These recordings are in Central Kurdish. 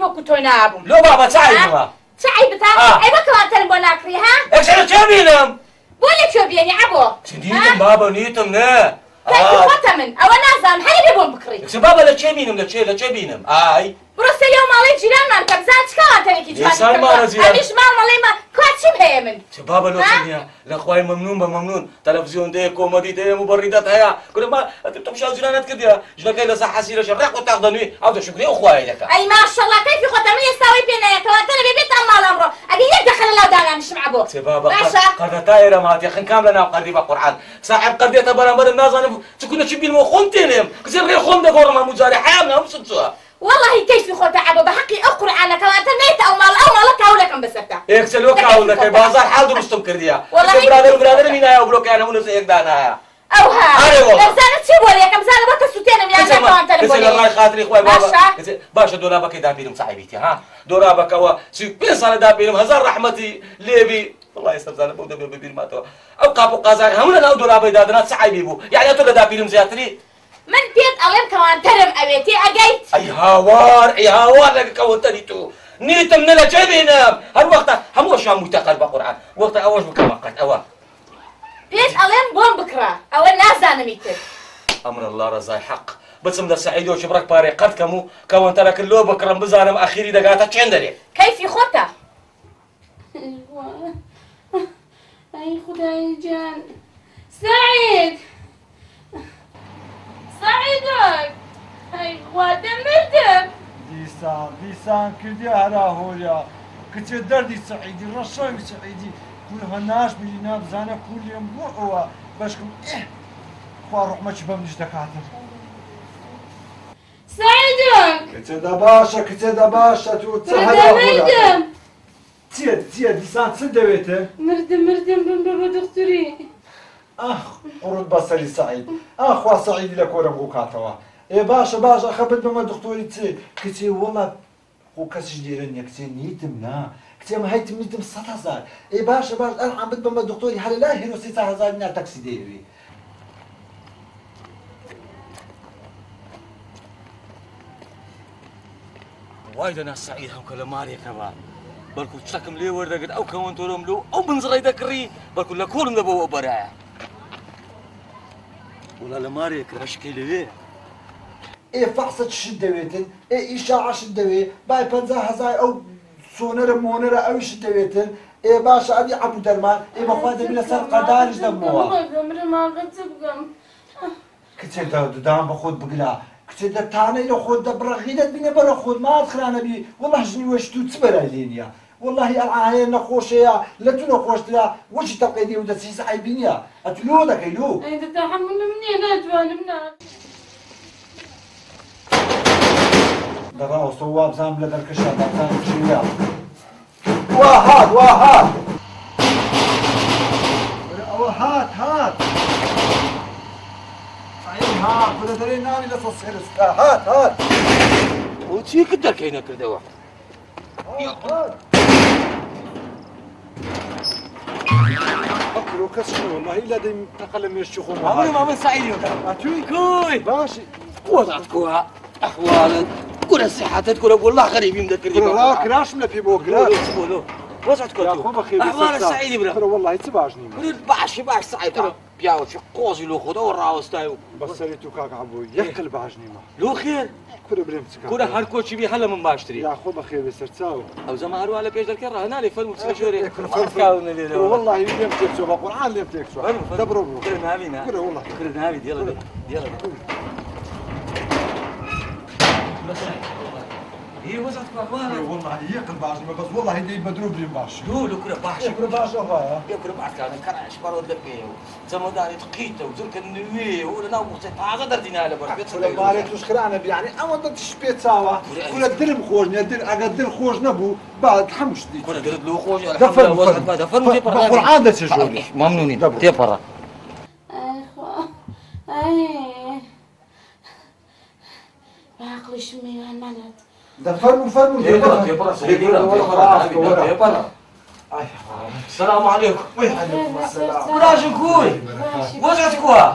فوق تونابم لو بابا تعيبها تعيبتها اي بكره ترى بناكري ها ايش انا تبينم بقول لك شو بيني عبو نيتم بابا نيتم نا كيف ختمن او نازم حلي بيبون بكري بابا لا تشبينم لا تشبينم اي بروس اليوم علي جيران ما كبزات كان تاني كي جوان امش ما كواتشي بهيمن بابا لو سنيا لاخوي ممنون بممنون تلفزيون ده كوميدي ده مبردات هيا كل ما تمشي جيرانات كده جنك الى صح حسيره شرق وتاخذني عاود شكري اخويا لك اي ما شاء الله كيف ختمي يساوي بينا كوانت انا بيبيت اما الامر اجي يدخل الله دانا مش مع ابو بابا قد دايره ما يا اخي كامله قريبه بالقران صاحب قريه برامر الناس انا تكون تشبين مخونتين كثير غير خون ده غور مزارع حيامنا وسنسوا والله كيف يخوت عبو بحقي اقرا عنك وانت ميت او مالك هولك بسرتا يكسلوك هولك بازار حاضر مستم كرديا والله برادر مين يا بلوك انا من زيك دانا او ها كمزانه تشبول يا كمزانه بكسوتين يا انا كمان تليفوني كسل الله خاطري اخوي بابا باشا دولابك دابيلم صاحبتي ها دولابك هو سي صار دابيلم هزار رحمتي ليبي والله يسترزانا بودا بيبيل ما تو او قابو قازار هم لنا دولاب دادنا صاحبيبو يعني تو دابيلم زياتري من بيت ألم كمان ترم أبيتي أجيت أي هوار لك كونتني تو نيتم نلا جبينا هالوقت هم وش عم متقل بقرآن وقت أوش بكمقت أوا بيت ألم بوم بكرة أو الناس أنا ميتة أمر الله رزاي حق بس من السعيد وشبرك باري قد كمو كون ترك اللو بكرة بزانم أخيري دقاتها شندري كيف يخوتها أي خداي جان سعيد سعيدك هاي خواتم مردم دیسان کردی هرا هولیا کچه دردی سعیدی رشای سعیدی كلها ناش بينا بزانا كل يوم بو باشكم خوار روح ما تشبه من دكاتره سعيدك كتدا باشا تو تسهل مردم تيد لسان تسدويته مردم بابا دكتوري قرود بصري سعيد خوا سعيد لك ورم كاتوا اي باشا خبت بما دكتوري تي كتي والله هو كسج ديرني كتي نيتمنا كتي ما هيتم نيتم 6000 اي باشا انا عم بدبم دكتوري هلا لا هيرو 6000 من تاكسي ديري وايد ناس سعيد هم كل ماري كمان بركو تشكم لي ورد او كون تولم لو او من صغير ذكري بركو لكون ذبو برايا ولا لماري كرش كيلي اي فحصة شدويتن اي اشاعة شدوي باي 50,000 او سونر مونر او شدويتن اي باشا ابي عبو درمان اي مخواتي بلا سرقة دارج دموها ما غتبقم كتير دام بخود بقلا كتير تانا الى خود برغيدت بيني برا خود ما ادخل انا بي والله جني واش تو تبرا لينيا والله العاهي نخوشيا لا تنخوش لا وش تقيدي ودا سيس عيبينيا اتلو داك يلو اي تتحمل مني انا توانمنا دراو صواب زام بلا دركشة زام شوية واحد هات صحيح هات ولا دري ناني لا تصير هات وتي كدر كاينه كردوا أكلوا كسر والله إلا دي تقل من الشيخ عمري ما من سعيد أتوي كوي باشي وضعتكوها أحوالا كل صحتك كل والله غريب مذكر والله كراش من في بوكرا وضعتكوا يا أخو بخير أحوال سعيد برا والله تباجني باش سعيد بياو شي قوزي لو خدا وراوستايو بس سريتو كاك عبوي يقل باجني ما لو خير كل بريمتك كل هاركو شي بي هلا من باشتري يا أخو بخير بسرتاو او زعما هارو على بيج الكره هنا لي فيلم تسجوري والله يلي متكسو بقران اللي متكسو دبروا كرنا هابينا كره والله كرنا هابي يلا هي وزعت اخوانك والله يقل باجني بس والله يدي مدروب لي باش لو كره باش كره باش والله يكره باش كان كراش برو دبيو زعما داري تقيته وزرك النوي ولا ناو هذا دردينا على بربي ولا مالك وش خلعنا يعني اما ضد شبيت سوا كل الدرم خوجني الدر خوج نبو بعد حمش دي كنا قلت له خوج دفن القران ده تجولي ممنونين تي برا اي عقلي شمي هالمنت دفن السلام عليكم وعليكم السلام وراجل كوي وزعتكوا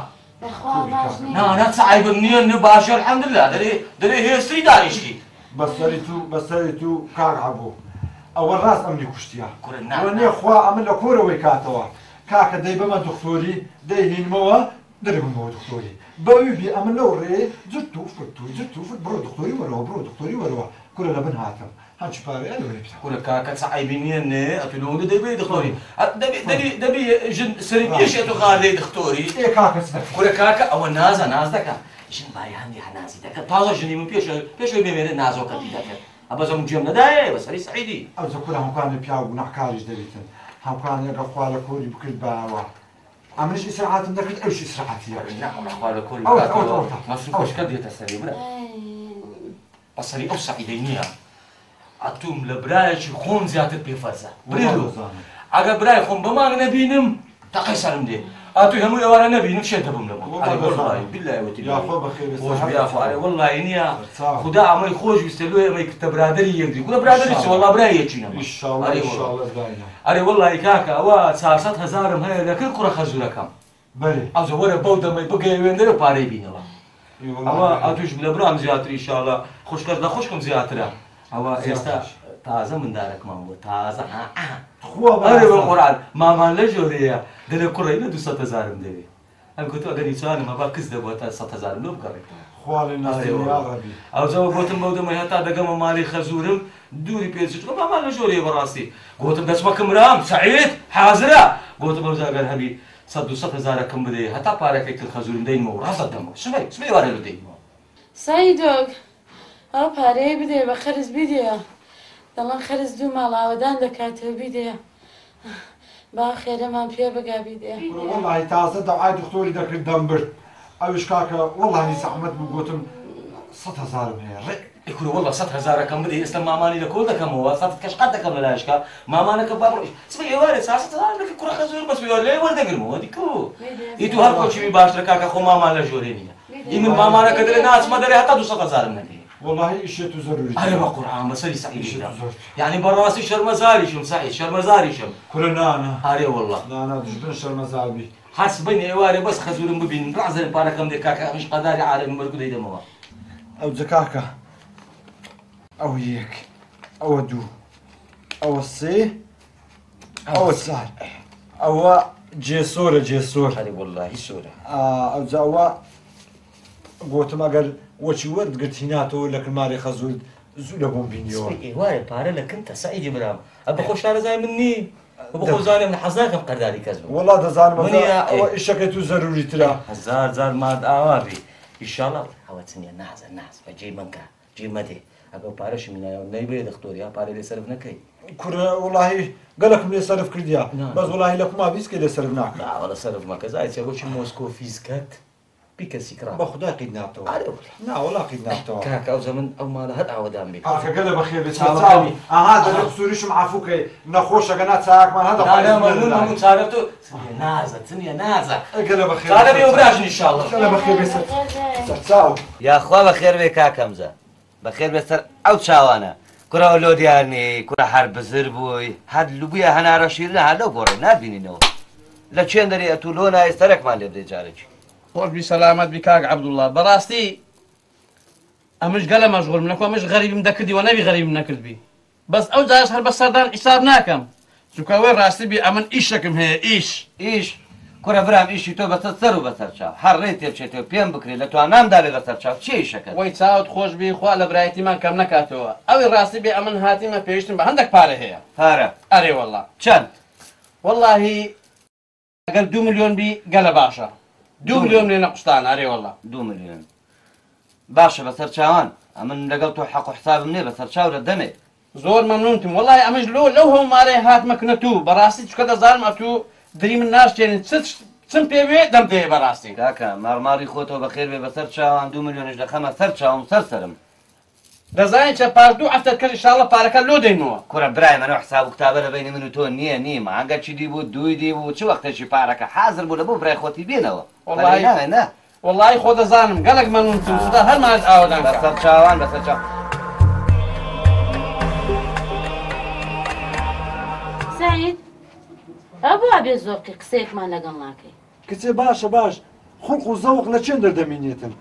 انا تصعب مني باشا الحمد لله دري هي سري داريشكي بەسەری تو کاک عەبوو ئەوە ڕاست ئەمنی کوشتیە كورة وەنێ خوا ئەمن لە کۆرەوەی کاتەوە کاکە دەی بەمە دکتۆری دەیهینمەوە دەربمەوە دکتۆری بەوی بێ ئەمن لەو ڕێ جرت و فرت بڕۆ دکتۆری وەرەوە کورە لە بن هاتم هەرچی پارەیە لەوێ بێت كورة كاكا صعيبي نيني أتلون دبي دكتوري دبي جن سريبيش أتو خالي دكتوري ئێ کاکە كورة كاكا أو ناز دكا جن باي هندي حنازي دكا تازة جني من بيش بيمير نازو كدي دكا أبا زم جمنا داي بس هري سعيدي ئەو کورە هەمووکانی پیا و گوناحکاریش دەبێتن هەمووکان ێگە خوا لە کۆری بکرد باوە ئەمنش ئیسراحاتم دەکرد ئەوش ئیسراحاتیە نعم أخوال كل مصروف وش كدي تسري بصري أو سعيدي نيا عتوم لبرايش خون زيادة بفرزة بريدو أجا براي خون بما نبينم تقيسرم دي أتو هم يوارا نبينم شيء تبهم لهم والله بالله وتيجي يا أخو بخير خوش بيا أخو والله نيا خدا عمي خوش بيستلوه ما يكتب برادري يقدر يقول برادري والله براي يجينا إن شاء الله إن شاء الله داينا أري والله كاكا أوا 600,000 هاي لكل قرى خزولكم بله أو زوره بودا ما يبقى يويندر باري بينا أوا أتوش بلا برام زياتري إن شاء الله خوش كذا خوشكم زياترا أوا إستا تازه من دارك مامو تازه أري بالقرآن مامان لجوريا دل القرى إلى 200,000 دبي أنا كنت أقول إنسان ما بقى كذا بوتا 600,000 لو بقري خوال الناس يا ربي أو زو قوتم بودا ما هتا دقم مالي خزورم دوري بيزج مامان لجوريا براسي قوتم دسمك مرام سعيد حاضرة قوتم بودا قال هبي 100,000 كم بدي هتا بارك كل خزورم دين مو راس دمك سمي وارد دين مو سعيدوك أو باري بدي بخرز بدي دلان خرز دو مالا ودان دكاتو بدي با خير ما بيا بقى بدي والله تازه دعاء دكتوري ذاك الدمبر أوش كاكا والله زحمت بقولتم 100,000 هي يقول والله 100,000 كم بدي اسلم ماماني لكل ده كم هو صارت كش قد كم لاش كا مامانا كبار سمي وارد 100,000 لك كره خزور بس بيقول لي ورد قرمو هذيكو يتو هر كل شيء باش كاكا خو ماما لجورينيا يمن مامانا كدر ناس ما دري حتى 200,000 مني والله إشيت ضروري أنا بقرآن مسألة سعيد يعني براسي شرمزاري شم سعيد شرمزاري شم كلنا أنا أري والله لا أنا دجبن شرمزاربي حسبني واري بس خزورم ببين رعزل باركم دي كاكا مش قداري عالم مرقود يدم هو أو زكاكا أو هيك أو دو أو السي أو السال أو جسور أري والله سورة أو زوا قلت ما قال وشي ورد قلت هناتو لك الماري خزول زول بوم بينيو سوي واري بارا لك أنت سعيد برام أبى خوش على زي مني أبى خوش زاني من حزاكم قداري كذب والله ده زان مني يا أو إشكتو ضروري ترى زار ما أوابي إن شاء الله حواتني الناس فجي منك جي مدي أبى بارش من نيبي دكتور يا باري لي صرفنا كي كره والله قالك من صرف كرديا بس والله لك ما بيس كده صرفناك لا ولا صرف ما كذا يسوي موسكو فيزكات بيك سكران بخدا قدناتو لا والله قدناتو كاك أو زمن أو ما هاد عودان بك قال بخير بتساوي هذا الخسوري شو معفوك نخوش قناه ساعك ما هذا لا ما مو تعرفتو ثانية نازة قال بخير هذا بيوبراجني إن شاء الله قال بخير بس تساوي يا أخوة بخير بك كمزة بخير بسر أو تشاوانا كرة ولود يعني كرة حرب زربوي هاد لبيا هنا رشيلنا هذا قرر نبيني نو لا شيء دري أتولونا يسترك مالي بدي جارج خوش بسلامت بكاك عبد الله براستي أمش قال مشغول منك ومش غريب مدكدي ونبي غريب منكد بس أو جالس هل بس صدان حسابناكم سكوي راستي بي أمن إيشكم هي إيش كرة برام إيشي تو بس تصرو بسر شاو حريت يبشي تو بيم بكري لتو أنام دالي بسر شاو شيء شكل ويتساوت خوش بي خوا لبرايتي من كم نكاتوا أو راستي بي أمن هاتي ما بيشتم بهندك باره هي فارة أري والله شن والله قال 2 مليون بي قال باشا 2 مليون لنا قسطان أري والله 2 مليون باشا بسر شاوان أمن لقلتو حق حساب مني بسر شاو ردني زور ممنونتم والله أمج لو هو ماري هات مكنتو براستي شكذا ظالم أتو دريم الناس يعني تسم بيبي دم بيبي براستي كاكا مارماري خوتو بخير بي بسر شاوان 2 مليون إجل خمس سر شاوان سرسرم دزاين شباردو عفتر كل إن شاء الله بارك الله دينوا كرة برايم أنا حساب كتابة بيني منو تو نيه ما عنقد شي ديبو دوي ديبو شو وقت شي بارك حاضر بولا بو براي خوتي بينوا والله لا والله خود ظالم قالك ممنونتم صدق هل ما أودانك بسر شاوان بسر شاوان سعيد أبو أبي زوقي قسيك ما لقناكي كتي باش خلق وذوق لچين دردمينيتن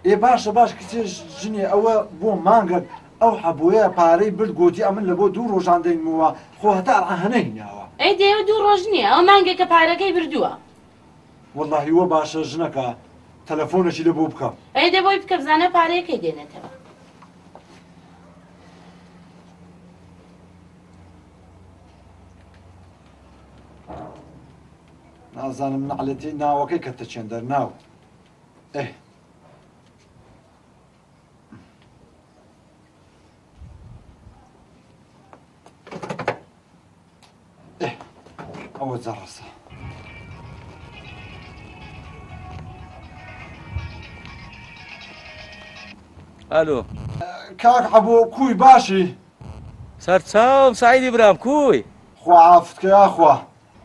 اي باش كتي جني او بو مانغ ئەو حەبووەیە پارەی برد گوتی ئەمن لە بۆ 2 ڕۆژان دەینمەوە خۆ هەتا هەنەیناوە ئەی دێوە 2 ڕۆژ نییە ئەو مانگێکە پارەکەی بردووە وەڵڵاهی وە باشە ژنەکە تەلەفۆنەشی لە بۆ بکە ئەی دە بۆی بکە بزانە پارەیەکەی دێنێتەوە نازانم نەعلەتی ناوەکەی کەتە چێن دەرناو ئێ ئەوە جەڕەسە الو کاک حەبوو کوی باشی سەرچاوم سعیدی برام کوی خوا عافت یاخوا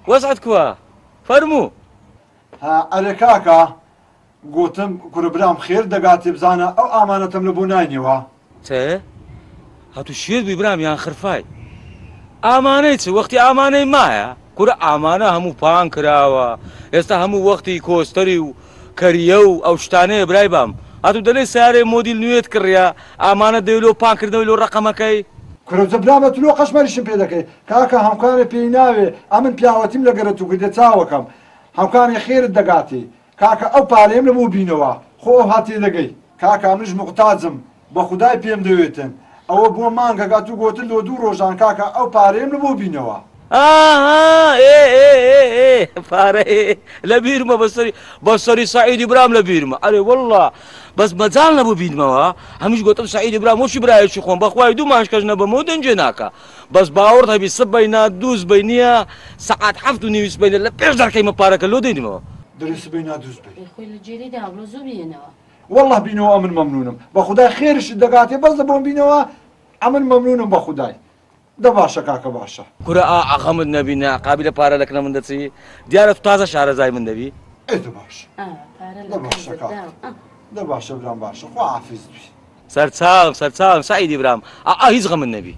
وەزعت کووە فەرموو ئەرێ کاکە گوتم کوڕە برام خێر دەگاتی بزانە ئەو ئامانەتەم لە بۆ ناینەوە چێ هاتو شێر بووی برام یان خرفای ئامانەی چ وەختی ئامانەی مایە کورە ئامانە هەموو پان کراوە ئێستا هەموو وەختی کۆستەری و کەریە و ئەو شتانەیە برای بام هاتو دەڵێ سیارێ مۆدیل نوێت کڕیا ئامانە دەوێت لۆ پانکردنەوەی لۆ ڕقەمەکەی کورەجە برامە تلۆ قەشمەریشم پێ دەکەی کاکە هەمکارێ پێی ناوێ ئەمن پیاوەتیم لەگەرە تو کردە چاوەکەم هەمکاری خێرت دەگاتی کاکە ئەو پارەیەم لە بۆ بینەوە خۆ هاتی دەگەی کاکە منش مقتازم بە خودای پێم دەوێتن ئەوە بۆ مانگەکە تو گوتن لۆ 2 ڕۆژان کاکە ئەو پارەیەم لە بۆ بینەوە پارەی لە بیرمە بەسەری سعیدی برام لە بیرمە ئەرێ وەڵڵا بەس مەجاڵ نەبوو بینمەوە هەمیش گوتم سعیدی برام وەشی برایەکی خۆم بەخوای 2 مانگ کەژ نەبەمەوە دەنجێ ناکە بەس باوەڕ هەبی سبەینا 2 بینیە سەعات 7:30 بینە لە پێش دەرکەیمە پارەکە لۆ دەینمەوە دەری سبەینا 2 بێ خۆی لە جێری داڵۆ زوو بێنەوە والله بینەوە ئەمن مەمنونم بە خودای خێرشت دەگاتێ بەس دەبۆم بینەوە ئەمن مەمنونم بە خودای دە باشە کاکە باشە کورە ئاخەمت نەبینە قابلە پارە لەکنە من دەچی دیارە تو تازە شارەزای من دەبی ئێ دە باش دە باشە کاکە دە باشە برام باشە خوا حافیز بی سەرچاوم سعیدی برام هیچ غەمت نەبی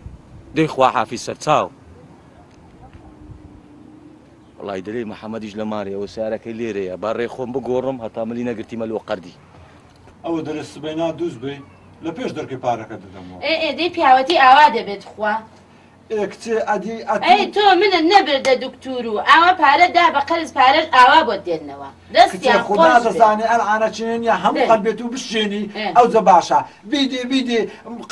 دەی خوا حافیز سەرچاو وڵای دەلێ محەممەدیش لە مارێەوە سیارەکەی لێرەیە با ڕێ خۆم بگۆڕم هەتا ملی نەگرتیمە لۆ قەردی ئەوە دەرە سبەینا 2 بێ لە پێش دەرکەی پارەکە دەدەمەوە ئێ دەی پیاوەتی ئاوا دەبێت خوا کچێ ئەدی ئەی تۆ منە نەبردە دکتور و ئاوا پارەدا بە قەرز پارەش ئاوا بۆ دێنەوە دەستیان خدا دەزانێ ئەلعانە چێنە هەموو قەلبێت و بشێنی ئەو جە باشە بیدێ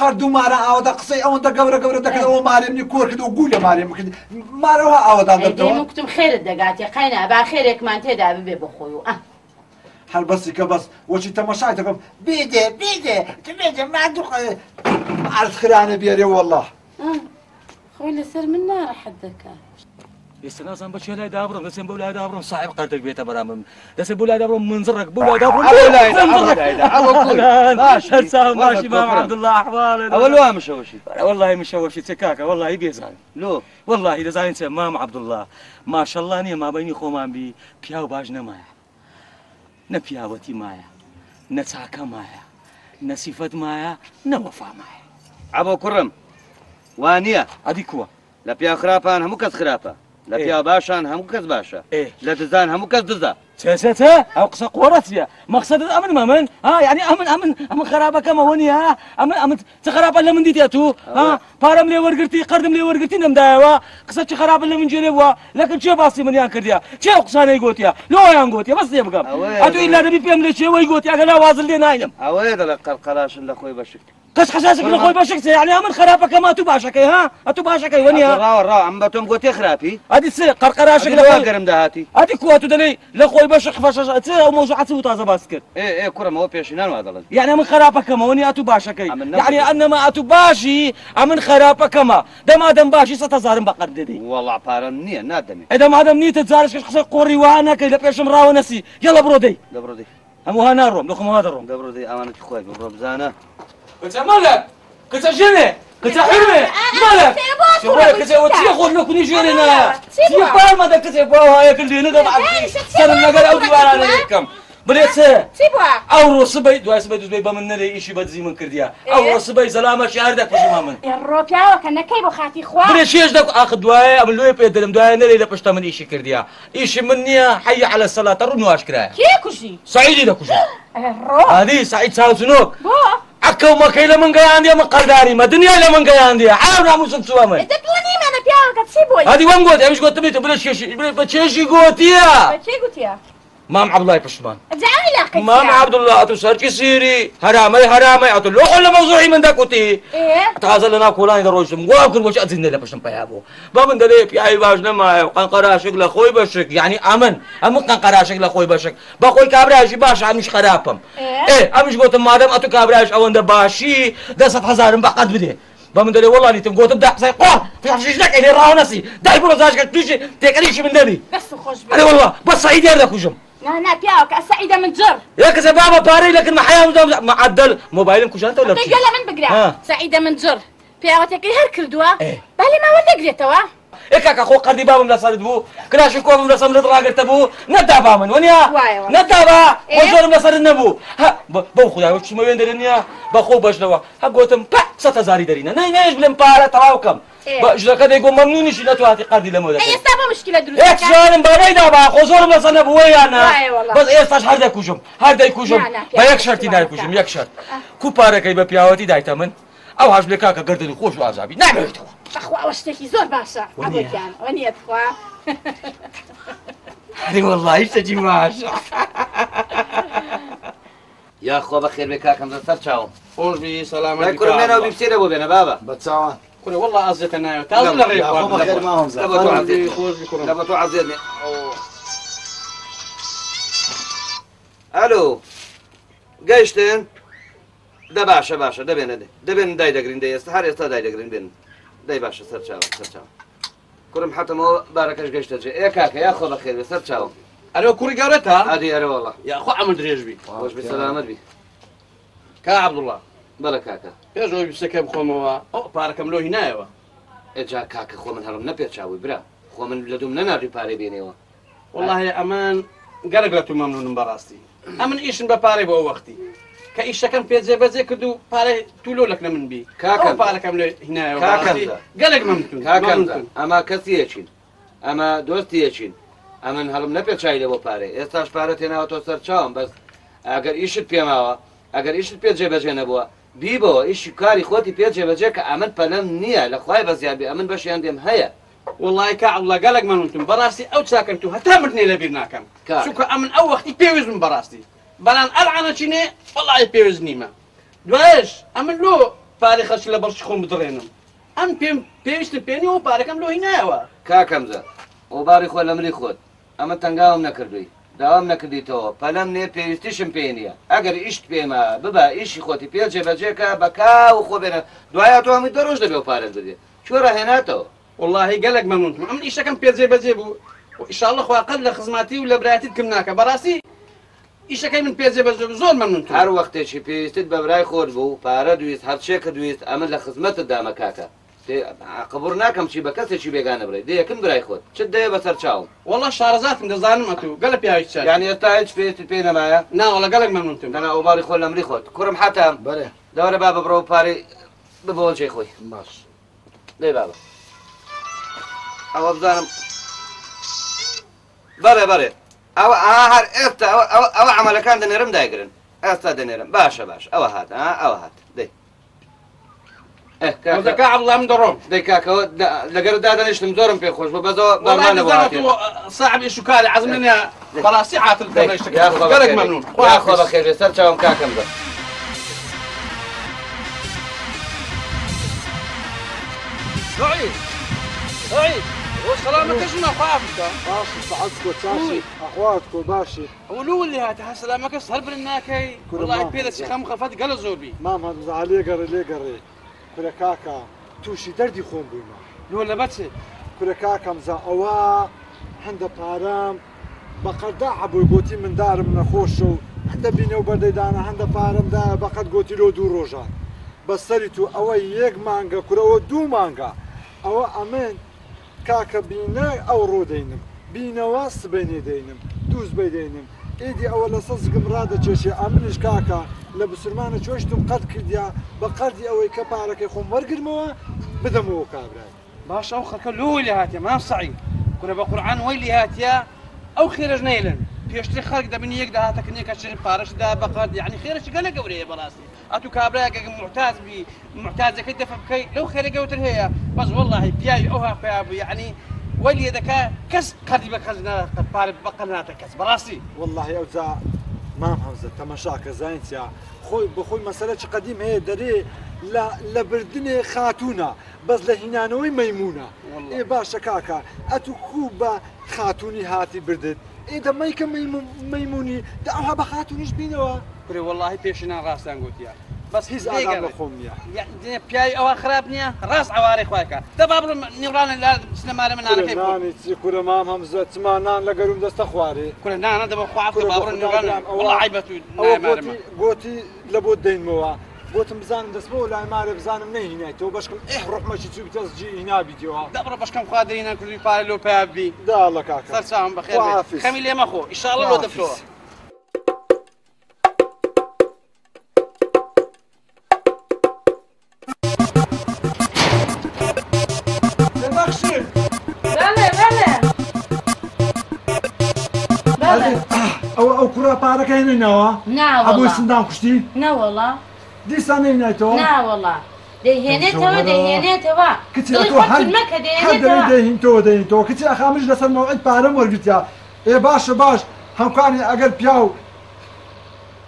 قەرد و مارە ئاوەدا قسەی ئەوەندە گەورە دەکەن ئەوە مارێمنی کۆر کرد و گوولە مارێم کرد مارەوە ئاوەدا دەبدەوە کتم خێرت دەگاتی قەینا با خێرێکمان تێدا ببێ بخۆی و هەر بەسی کە بەس وەچی تەمەشای دەکەم بیدێ مادوق عرض خرانە بێرێ وەڵڵا خۆی لەسەر من ناڕەحەت دەکات ئێستا نازان بە چێ لای دابڕم دەسێن بەو لای دابڕم صاحب قەردێک بێتە بەرامم دەسێن بۆ لای دابڕم منزڕک بۆ لای دابڕم باشی مام عەبدوڵڵا ئەحواڵێ ئەوە لۆ مشەوەشی وەڵڵاهی مشەوەشی چێ کاکە وەڵڵاهی بێزان لۆ وەڵڵاهی دەزانین چێ مام عەبدوڵڵا ماشەڵڵا نییە مابەینی خۆمان بی پیاو باش نەمایە نە پیاوەتی مایە نە چاکە مایە نە سیفەت مایە نە وەفا مایە ئەبۆ کوڕم وانە ئەدی کووە لە پیا خراپان هەموو کەس خراپە لە پیا باشان هەموو کەس باشە لە دزان هەموو کەس دزە چێ ئەو قسە قۆڕەتیە مەقسەدت ئەمن یعنی ئەمن خراپەکەمەوە نیە ئەمن چ خراپە لە من دیتێت و پارەم لێ وەرگرتی قەردم لێ وەرگرتی نەمدایەوە قسە چ خراپە لە من جێرێ بووە لەکن چێ باسی منیان کردیا چێ ئەو قسانەی گوتیە لۆیان گوتیە بەس لێ بگەم ئەتو ئیلا دەبی پێم لێ چێوەی گوتیە کە لاوازل لێ ناینم ئەوەیە دەڵێ قەرقەلاشن لە خۆی بەشک کەس خەساسێک لە خۆی بەشکسێ یعنی ئەمن خراپەکەما تو باشەکەی ئەتو باشەکەی وەنیە ڕاوەڕاو ئەم بە تۆم گوتێ خراپی ئەدی چێ قەرقەراشێک لەوا گەرم داهاتی ئەدی کووە تو دەڵێ لە خۆی بەشق فەشەش چێ ئەو مۆزوعەت و تازە باس کرد ئێ کوڕمەوە پێشینان وا دەڵێن یعنی ئەمن خراپەکەمەوە نی ئەتو باشەکەی یعنی ئەنەما ئەتو باشی ئەمن خراپەکەمە دەمادەم باشی 100,000 بە قەرد دەدەی وەڵا پارە نییە نادەمێ ئەدەمادەم نیتە جارشکەش قسەی قۆڕی وا نەکەی لە پێشم ڕاوە نەسی یەڵە بڕۆ دەی دەبڕۆدەی هەمووها ناڕۆم لەخۆمەوە دەڕۆم دەبڕۆدەی ئەوانەتی خۆی بڕۆ بزانە کچە مەلەک کچە ژێنێ کچە حرمێ مەلەک کچە چیە خۆت لەکونی ژێنێ نایە چی پارمەدە کچێ بۆوایە کردێنە دەبعەتی سەرم لەگەر ئەو دیوارانە یەکەم بڵێ چێ ئەو ڕۆسبەی دوای سبەی دوزبەی بە من نەرێ ئیشی بەدزی من کردیا ئەو ڕۆسبەی زەلامەشی هەر دەپژیما من ڕۆپیاوەکە نەکەی بۆ خاتی خوا بڵێ چێش ئاخ دوایە ئەم لۆی پێ دەرم دوایە نەرێ لە پشتە من ئیشی کردیا ئیشی من نییە حەی عەلە السەلاتە ڕوو نواش کرایە کێ کوژی سعیدی دەکوژە ڕۆ هادی سعید چاوچنۆک بۆ كومەکەی لە من گەیاندێ من قەرداری مە دنیا لە من گەیاندێ عاو ناموسم چووە من دەتوانی منە پیاوەکە چی بۆی هادی وەم گوت ئەمیش گوتم بڵێ چێشی بە چێشی گوتیە چی گوتیە مام عەبدوڵای پشتمان جاوی لاقی مام عەبدوڵڵا ئەتو سەرکی سیری هەرامەی ئەتو لۆخۆ لە مەوزوعی من دەکوتی تازە لە ناو کۆڵانی دەڕۆیشتم گوام کرد بۆچی ئەجینە لە پشتم پیا بوو با من دەڵێ پیاوی باش نەمایە قەنقەراشێک لە خۆی بەشک یعنی ئەمن قەنقەراشێک لە خۆی بەشک بە خۆی کابرایشی باش ئەمیش خراپم ئەمیش گوتم مادەم ئەتو کابرایش ئەوەندە باشی 100,000 بەقەت بدێ با من دەڵێ وەڵانی تم گوتم دا قسەی قۆ فێحشیش نەکەی ڕاو نەسی دای بڕۆ زاشکە تووشی تێکەریشی من دەبی دەست خۆش ئەرێ وەڵڵا بە سەعیدێ دەکوژم نا پیاوەکە سەعیدە من جڕ يا كذا بابا باري لكن ما حياه معدل موبايلم كوشانته ولا بشي قال من بقرا سعيدة من جر پیاوەتێکی هەر کردووە بالی ماوە دەگرێتەوە إيكاك أخو قردي بابا من صارت بو كلاش كوم من صار من راقرت بو ندا بامن ونيا ندا با وزور من صار نبو ها بو خداي وش ما وين درنيا بخو بجلوا ها قوتم با 100,000 درينا نايش بلم بارا تراوكم بجلا كده يقول ممنون شي نتواتي قردي لمودا اي استابا مشكلة دروس ايش جانم باري دا با وزور من صار نبو ويانا بس ايش هذا كوجم هذا كوجم بيك شرطي داي كوجم يك شرط كو بارا كي بياوتي داي تمن او هاش بلكا كردني خوش وعزابي نعم أخوة وشتكي زور باشا أبوكيان ونيت خوا هذه والله ايش تجي ماشا يا خو بخير بك كم زرت شاو خوش بي سلامتك كل منا وبيصير ابو بنا بابا بتساوان كل والله أزتنا تازل غير يا أخو بخير معهم زين لما تعزيني الو قايشتين ده باشا دبن داي دقرين دي استحار يستا داي دقرين بين داي باشا سرچاو كرم حتى مو باركش قشت جي ايه كاكا يا اخو بخير سرچاو الو كوري قارتها هادي اري والله يا اخو عمل دريج بي خوش بسلامت بي كا عبد الله بلا كاكا يا جوي بسكه بخوموا او باركم له هنايا اجا كاكا خو من هرم نبي تشاوي برا خو من لدوم نناري باري بينيوا والله يا امان قرقلتو ممنون براستي امن ايشن بباري بو وقتي كايش كان في زي كدو باري تولو لك من بي كاكا باركم له هنايا كاكا قلق ممتون كاكا اما كثيرشين اما دوستيشين امن هرم نبي تشاي له باري استاش بارتنا تو سرچاوم بس اگر ايشت بيماوا اگر ايشت بي جيبه نبوا بيبو ايش كاري خوتي بي جيبه امن بلم نيه لخواي بس يعني امن باش يندم هيا والله كا الله قالك ما نمتم براسي او ساكنتو هتا مرتني لبيرناكم شكو امن او وقت بيوز من براسي بلان العنا شنو والله بيوز نيما دواش امن لو باريخش لبرش خون بدرينم ام بيوست بيني و باركم لو هنايا كاكمزه وباري خو لمري خود اما تنقاوم نكردوي داوام نكرديتو فلم ني بيوستيشن بينيا اگر ايشت بيما ببا ايشي خوتي بيجي بجيكا بكا وخو بينا دواياتو هم دروج دبيو بارز بدي شو رهيناتو والله قالك ممنون امن ايش كان بيجي بجيبو وان شاء الله خو اقل خدماتي ولا براتي كمناك براسي ايش كان من بيجي بجيبو زور ممنون هر وقت شي بيستد ببراي خود بو بارا دويس هر شي كدويس امن لخدمت دامه كاكا قبرناكم شي بكاس شي بيغان بري دي كم براي خود شد بسر تشاو والله شارزات من زانم اتو قلب يا هيك يعني يتاج بيت بينا معايا لا والله قالك ممنون انا وباري خول امري خود كرم حتى بله دور بابا برو باري ببول شي خوي باش ليه بابا او بزانم بله او هر افتا او عمل كان دنيرم دايقرن استا دنيرم باشا او هات او هات دي كاكا كا عبد الله من دروم دي كاكا لقرد دادا نشتم زورم في خوش بزو برمان ابو صاحب الشكالي عزمني براسي عاطل قالك ممنون يا اخو بخير سرچاوم كاكا مزه سعيد وسلامك شنو خافك باشي سعدكو تساشي اخواتكو باشي ولو اللي هات سلامك صهر بالناكي والله بيلس خم خفت قال زوبي مام هذا عليه قري كل كاكا توشي دردي خون بيما لو ولا بس كل كاكا مزا اوا عند بارام بقدا عبو قوتي من دار من خوشو عند بيني وبرديدانا عند بارام دا بقد قوتي له دو روجان بس سريتو اوا يك مانغا كرو دو مانغا اوا امن كاكا بينا او رودينم بينا واس بيني دينم دوز بيدينم ايدي اول صزق مراده تشي امنش كاكا لبسرمانه شوشتم قد كرديا بقردي اوي كبارك يخون ورقرموا بدمو كابراي باش او خلك لو اللي هات يا ما صعيب كنا بقران ويلي هات يا او خير جنيلن پێشتری خەڵک دەبینی یەک داهاتەکردنی کە چ پارەشدا بەقەت یعنی خێرەی گەلە گەورەیە بەڕاستی ئەتوو کابراایەکە محتاج بی محتاجەکەی دەفە بکەیت لەو خێرە گەوتر هەیە بەس وەڵڵاهی پیاوی ئەو هاخویا بوو یعنی وەی لێ دەکا کەس قەردی بە کەس پارە بەقەت ناتە کەس بەڕاستی والله ئەوجا مام هەوزە تەمەشاکە زانیتیا خۆی بەخۆی مەسەلە چ قەدیم هەیە دەرێ لە بردنێ خاتونە بەس لە هینانەوەی مەیمونە ئێ باشە کاکە ئەتو خوب بە خاتونی هاتی بردت ئێدە مەیکە مەیمونی دا ئەوها بە خاتونیش بینەوە کوڕێ وەڵڵاهی پێشنان ڕاستیان گوتیە بەس هیچ ئاگام بە خۆم نییە پیاوی ئەوە خراپ نییە ڕاست ئەوارەی خوایکە دەبا بڕۆ نیڕانە لا سنەمارە منانەکەی نانی چی کورە مام هەمزە چمانان لە گەروم دەستە خوارێ کوڕێ نانە دەبە خواف با بڕۆ نیڕانە وەڵڵا عیبەت و نایمارەمە گوتی لە بۆ دەینمەوە گوتم بزانم دەستمەوە لای مارە بزانم نەهینایتەوە بەشکم ڕحمەشی چوو بتەس جی هینابیتەوە دەبڕۆ بەشکەم خوا دەینە کوردی پارە لۆ پیابی داڵە کاکە سەرچاوم بەخێر خەمی لێ مەخۆ ئیشاڵڵە لۆ دەفرۆوە ئەو کوڕە پارەکە هێنینەوە هەبووی سندان کوشتی نەوەڵا دیسان نەهینایتەوە ناوەڵا دەیهێنێتەوە دەیهێنێتەوە دەهینتەوە کچی ئەخامش لەسەر مەوعید پارەم وەرگرتیا ئێ باشە باش هەمکانی ئەگەر پیاو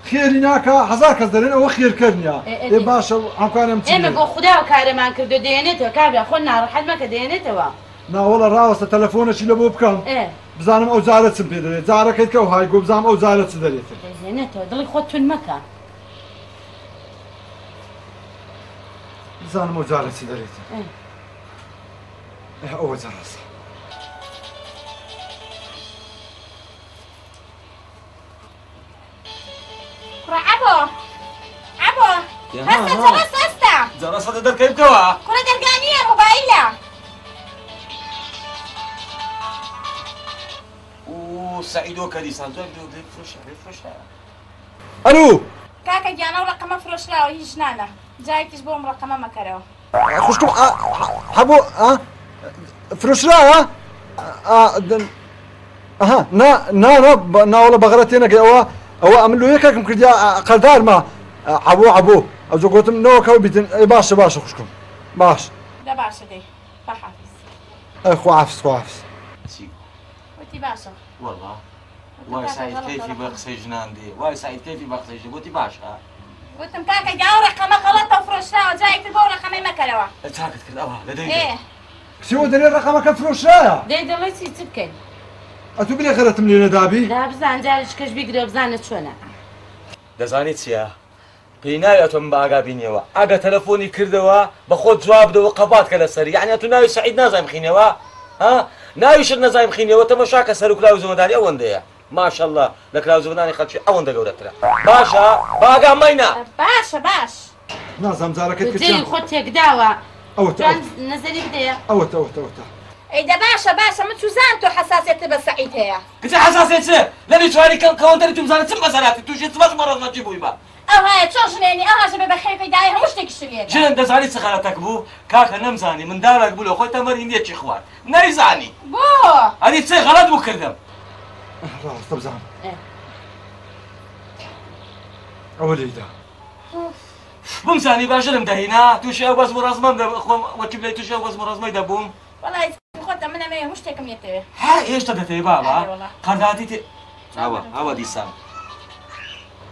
خێری ناکە هەزار کەس دەرێن ئەوە خێرکردنیە ئێ باشە هەمکارم ئێمە بۆ خوددا کارەمان کردو دێنێتەوە کابرا خۆ ناڕەحەت مەکە دێنێتەوە ناوەڵە ڕاوەستە تەلەفۆنەشی لە بۆ بکەم بزانم ئەو جارە چم پێ دەرێت جارەکەیت کە و های گۆ بزانم ئەو جارە چ دەرێت دێنێتەوە دڵی خۆت تون مەکە بزانم ئەو جارە چی دەرێت ئەوە جارەسە عبۆ عبۆ هەستە جەڕەسەدە دەرکەی بکەوە کوڕە دەرگانیە مۆبایلە سعیدۆ کەریسان تۆ فرۆشە ئەلو کاکە گیانە و ڕقەمە فرۆشراوە هیچ نانە جایکیش بۆم ڕقەمە مەکەرەوە خوشکم هەبوو فرۆشراوە ئەها ناوەڵە بەغەرە تێنەکەی ئەوە ئەمن لۆیەکەکەم کردیا قەردارمە عبوو ئەو جۆ گوتم نەوەکەوە بیتن باشە خوشکم باش لە باشە دەی بەحافیز خواحافز وتی باشە والله وای سعید کەیفی بە قسەی ژنان دێ وای سعید کەیفی بە قسەی ژن گوتی باشە وتم کاکە گیا و ڕقەمە غەڵەتە و فرۆشراوە جایکتر بۆ ڕقەمەی مەکەرەوە چاکت کرد ئەوە لە دەی کچیوە دەرێ ڕقەمەکە فرۆشرایە دەی دەڵێ چی بکەین ئەتوو بلێ خەرەتم لێ نەدابی دا بزان جارش کەش بیگرێ بزانە چۆنە دەزانی چییە؟ پێی ناوێت تۆ من بە ئاگا بینیەوە ئەگە تەلەفۆنی کردەوە بە خۆت جواب بدەوە قەبات کە لەسەری یعنی تو ناوی سعید نازانم بخینەوە ناویشت نەزانم بخینەوە تەماشاکە سەر و کلااو زۆمەداری ئەوەندەیە ماشەڵڵا لە کلااو زۆمەدانی خەڵکی ئەوەندە گەورەترە باشە بە ئاگا مەینە باشە باش نازانم جارەکەت جێی خۆت تێکداوە ئەوە نەزەری بدەیە ئەوە ئەیدە باشە من چوزان تۆ حەساسیەتە بە سەعید هەیە کچە حەساسیت چ لە بیچواری کەوەنتەری تو بزانە چم بەسەراتی تووشی چمەش مەڕەزمەتی بووی بە ئەوهایە چۆن ژنێنی ئەهاژە بێ بە خێفەی دای هەموو شتێکی شوێنە ژن دەزانی چ غەڵەتێک بوو کاکە نەمزانی منداڵێک بوو لە خۆی تەمەری نێکی خوارد نەیزانی بۆ ئەنی چێ غەڵەت بوو کردم ڕاستە بزانم ئەوە لێیدا بمزانی باشرم دەهینا تووشی ئەو بەزم و ڕزمەم خۆم وەکی بڵێ تووشی ئەو بەزم و ڕزمەی دەبووم وەڵای خۆتە منەمێ هەموو شتێکم لێتەوێ ها هێشتا دەتەوێ بابا قەرداتی تێ ئەوە دیسان